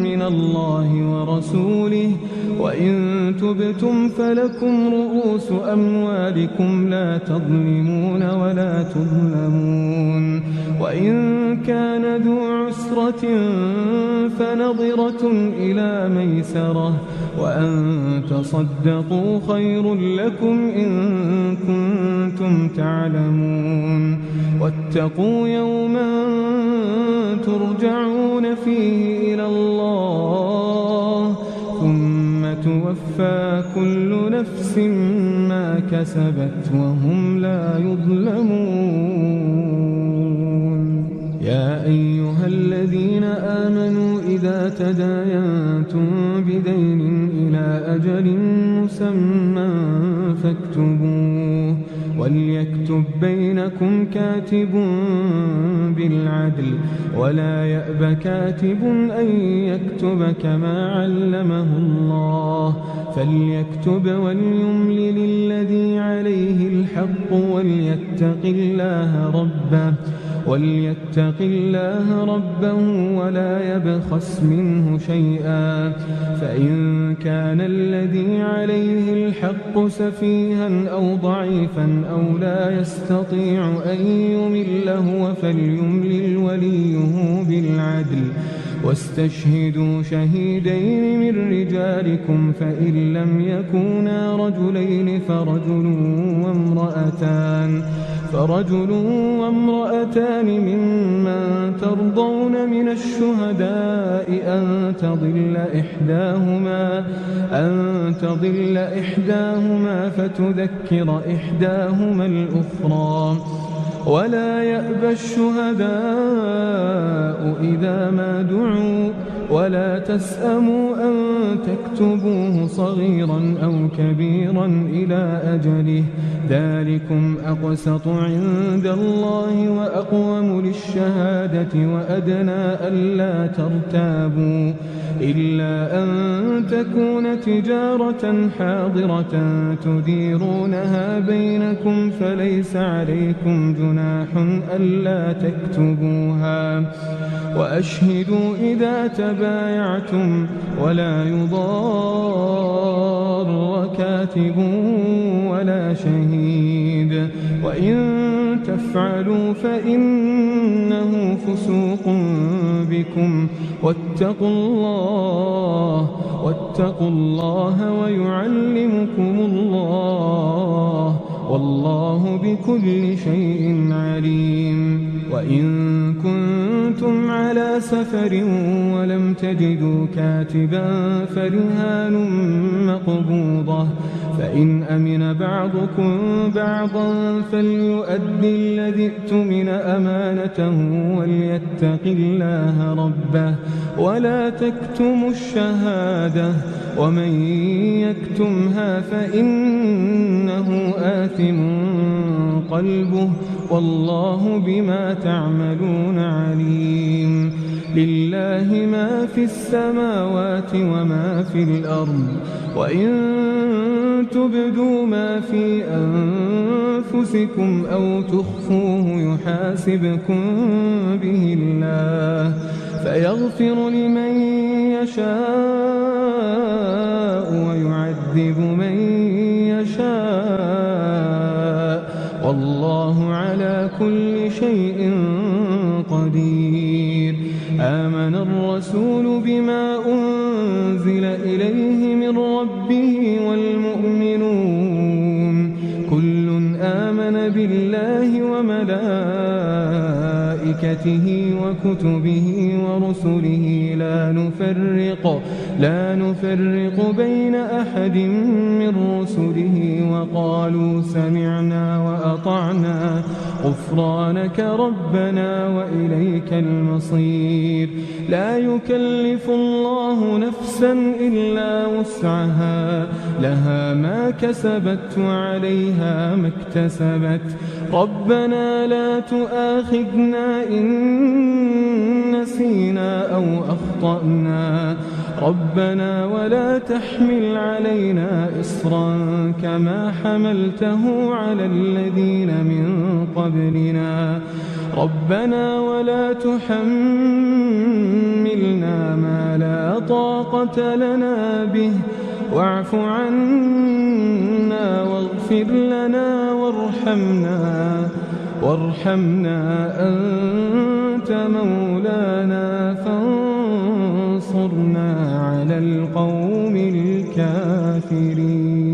من الله ورسوله وإن تبتم فلكم رؤوس أموالكم لا تظلمون ولا تظلمون وإن كان ذو عسرة فنظرة إلى ميسرة وأن تصدقوا خير لكم إن كنتم تعلمون واتقوا يوما ترجعون فيه إلى الله ثم توفى كل نفس ما كسبت وهم لا يظلمون يا أيها الذين آمنوا إذا تداينتم بدين إلى أجل مسمى فاكتبوه وليكتب بينكم كاتب بالعدل ولا يأب كاتب أن يكتب كما علمه الله فليكتب وليملل الذي عليه الحق وليتق الله ربه ولا يبخس منه شيئا فإن كان الذي عليه الحق سفيها أو ضعيفا أو لا يستطيع أن يمل هو فليملل وليه بالعدل واستشهدوا شهيدين من رجالكم فإن لم يكونا رجلين فرجل وامرأتان ممن ترضون من الشهداء أن تضل إحداهما فتذكر إحداهما الأخرى ولا يأبى الشهداء إذا ما دعوا ولا تسأموا أن تكتبوه صغيرا أو كبيرا إلى أجله ذلكم أقسط عند الله وأقوم للشهادة وأدنى ألا ترتابوا إلا أن تكون تجارة حاضرة تديرونها بينكم فليس عليكم جناح ألا تكتبوها وأشهدوا إذا تبايعتم ولا يضار كاتب ولا شهيد وإن تفعلوا فإنه فسوق بكم واتقوا الله ويعلمكم الله والله بكل شيء عليم وإن كنتم على سفر ولم تجدوا كاتبا فرهان مقبوضة فإن أمن بعضكم بعضا فليؤدي الذي ائتمن أمانته وليتق الله ربه ولا تكتموا الشهادة ومن يكتمها فإنه آثم قلبه والله بما تعملون عليم لله ما في السماوات وما في الأرض وإن تبدوا ما في أنفسكم أو تخفوه يحاسبكم به الله فيغفر لمن يشاء ويعذب من يشاء والله على كل شيء قدير. آمن الرسول بما أنزل إليه من ربه والمؤمنون كل آمن بالله وملائكته وكتبه ورسله لا نفرق بين أحد من رسله وقالوا سمعنا وأطعنا غفرانك ربنا وإليك المصير. لا يكلف الله نفسا إلا وسعها لها ما كسبت وعليها ما اكتسبت ربنا لا تؤاخذنا إن نسينا أو أخطأنا ربنا ولا تحمل علينا إصرا كما حملته على الذين من قبلنا ربنا ولا تحملنا ما لا طاقة لنا به واعف عنا واغفر لنا وارحمنا أنت مولانا فانصرنا على القوم الكافرين.